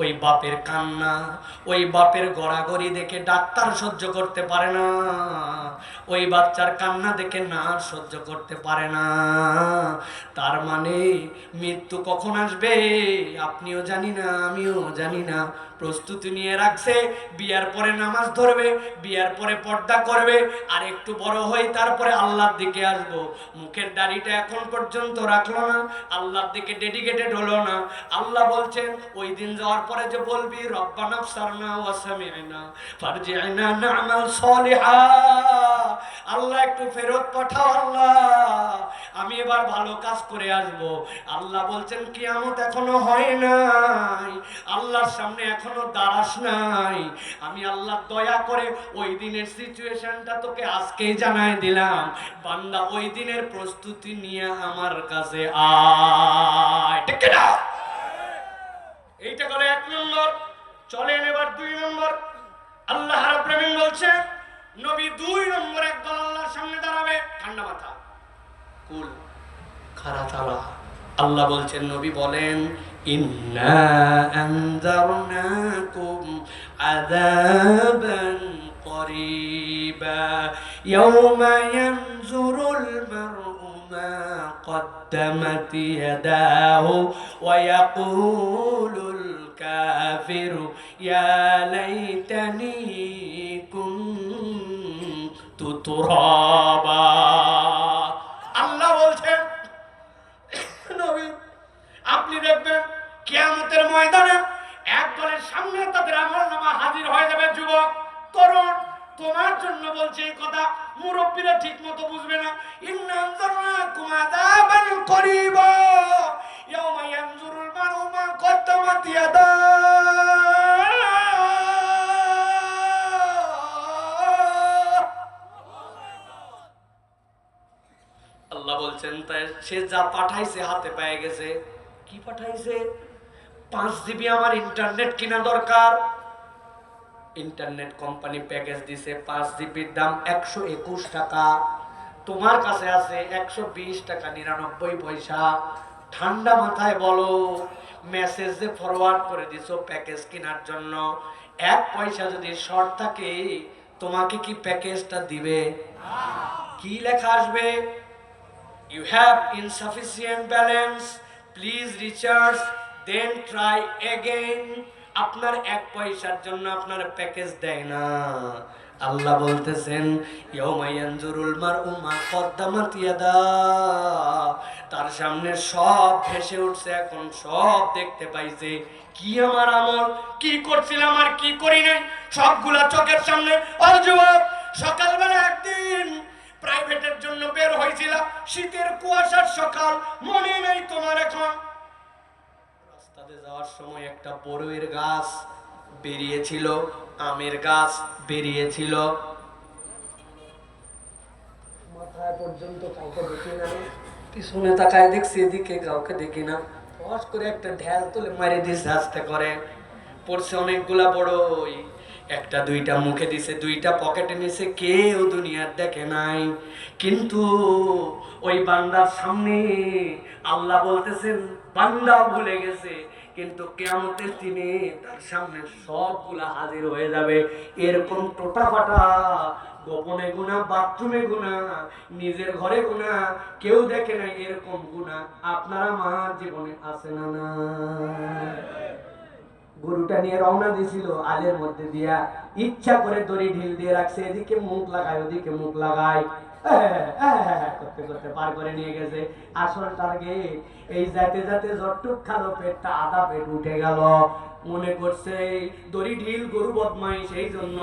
ওই বাপের কান্না, ওই বাপের গড়াগড়ি দেখে ডাক্তার সহ্য করতে পারে না, ওই বাচ্চার কান্না দেখে নার্স সহ্য করতে পারে না। তার মানে মৃত্যু কখন আসবে আপনিও জানি না, আমিও জানি না। প্রস্তুতি নিয়ে রাখছে, বিয়ার পরে নামাজ ধরবে, বিয়ার পরে পর্দা করবে, আর একটু বড় হই তারপরে আল্লাহর দিকে আসবো। মুখের দাড়িটা এখন পর্যন্ত রাখলো না, আল্লাহর দিকে ডেডিকেটেড হলো না। আল্লাহ বলছেন ওই দিন যাওয়ার পরে যে বলবি রব্বানা আবসারনা ওয়া সামি'না ফারজি'না না'মাল সালিহা, আল্লাহ একটু ফেরত পাঠাও আল্লাহ, আমি এবার ভালো কাজ করে আসব। আল্লাহ বলছেন কিয়ামত এখনো হয় নাই, আল্লাহর সামনে এখনো দাঁড়াস নাই। আমি আল্লাহ দয়া করে ওই দিনের সিচুয়েশনটা তোকে আজকেই জানাই দিলাম। বান্দা ওই দিনের প্রস্তুতি নিয়ে আমার কাছে আয়, ঠিক না? এইটা করে 1 নম্বর। চলেন এবার 2 নম্বর। আল্লাহ রাব্বুল আলামিন বলছে নবী 2 নম্বর একদল আল্লাহর সামনে দাঁড়াবে, ঠান্ডা মাথা, কুল, খারা চালা। আল্লাহ বলছেন, নবী বলেন ইন্না আনজারনাকুম আযাবান করিবা ইয়াওমা ইয়ানজুরুল মার'উ মা قدمت يداه ويقول الكافر يا ليتني كنت ترابا। আল্লাহ বলছেন নবী আপনি দেখবেন কিয়ামতের ময়দানে একদলের সামনে তাদের আমলনামা হাজির হয়ে যাবে। যুবক, তরুণ, তোমার জন্য বলছে এই কথা, মুরব্বীরা ঠিক মতো বুঝবে না। ইন্না আনজারনাকুম আযাবান করিবা ইয়াওমা ইয়ানজুরুল মার'উ মা কদ্দামাত ইয়াদাহু। আল্লাহ বলছেন তাই সে যা পাঠাইছে হাতে পেয়ে গেছে। কি পাঠাইছে? 5 জিবি আমার ইন্টারনেট কিনা দরকার। ইন্টারনেট কোম্পানি প্যাকেজ দিছে 5 জিবির দাম 121 টাকা, তোমার কাছে আছে 120 টাকা 99 পয়সা। ঠান্ডা মাথায় বলো, মেসেজ যে ফরওয়ার্ড করে দিছো প্যাকেজ কেনার জন্য, 1 পয়সা যদি শর্ট থাকে তোমাকে কি প্যাকেজটা দিবে? কি লেখা আসবে? You have insufficient balance, please recharge, then try again. আপনার 1 পয়সার জন্য আপনার প্যাকেজ দেয় না। আল্লাহ বলতেছেন ইয়াউমা ইয়ানজুরুল মার'উ মা কদ্দামাত ইয়াদাহু, তার সামনে সব ভেসে উঠছে, এখন সব দেখতে পাইছে। কি আমার আমল, কি করছিলাম আর কি করি নাই, সবগুলা চোখের সামনে। ও যুবক, সকালবেলা একদিন প্রাইভেটের জন্য বের হয়েছিল, শীতের কুয়াশার সকাল, মনে নেই তোমার? এখন রাস্তাতে যাওয়ার সময় একটা বড়ইয়ের গাছ বেরিয়েছিল, আমের গাছ বেরিয়েছিল, মাথায় পর্যন্ত কাউকে দেখি না, পিছনে তাকায় দেখছি এদিকে কাউকে দেখি না। ফস করে একটা ঢেল তুলে মারি দিছে আস্তে করে, পড়ছে অনেকগুলা বড়ই, 1টা 2টা মুখে দিছে, 2টা পকেটে নিছে, কেউ দুনিয়ার দেখে নাই। কিন্তু ওই বান্দার সামনে আল্লাহ বলতেছেন বান্দা ভুলে গেছে, কিন্তু কিয়ামতের দিনে তার সামনে সবগুলা হাজির হয়ে যাবে। এরকম টোটা ফাটা গোপনে গুনাহ, বাথরুমে গুনাহ, নিজের ঘরে গুনাহ, কেউ দেখে নাই, এরকম গুনাহ আপনারা আমার জীবনে আছে না? না, গরুটা নিয়ে রওনা দিছিল, আলের মধ্যে দিয়া ইচ্ছা করে দড়ি ঢিল দিয়ে রাখছে, এদিকে মুখ লাগায় ওদিকে মুখ লাগায়, করতে করতে পার করে নিয়ে গেছে। আসল টার্গেট এই যাতে যাতে যতটুক খালো পেটটা আধা পেট উঠে গেল, মনে করছে দড়ি ঢিল গরু বদমাই সেই জন্য,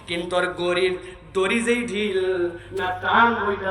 কিন্তু আর গরিব দড়ি যেই ঢিল না টান ওইটা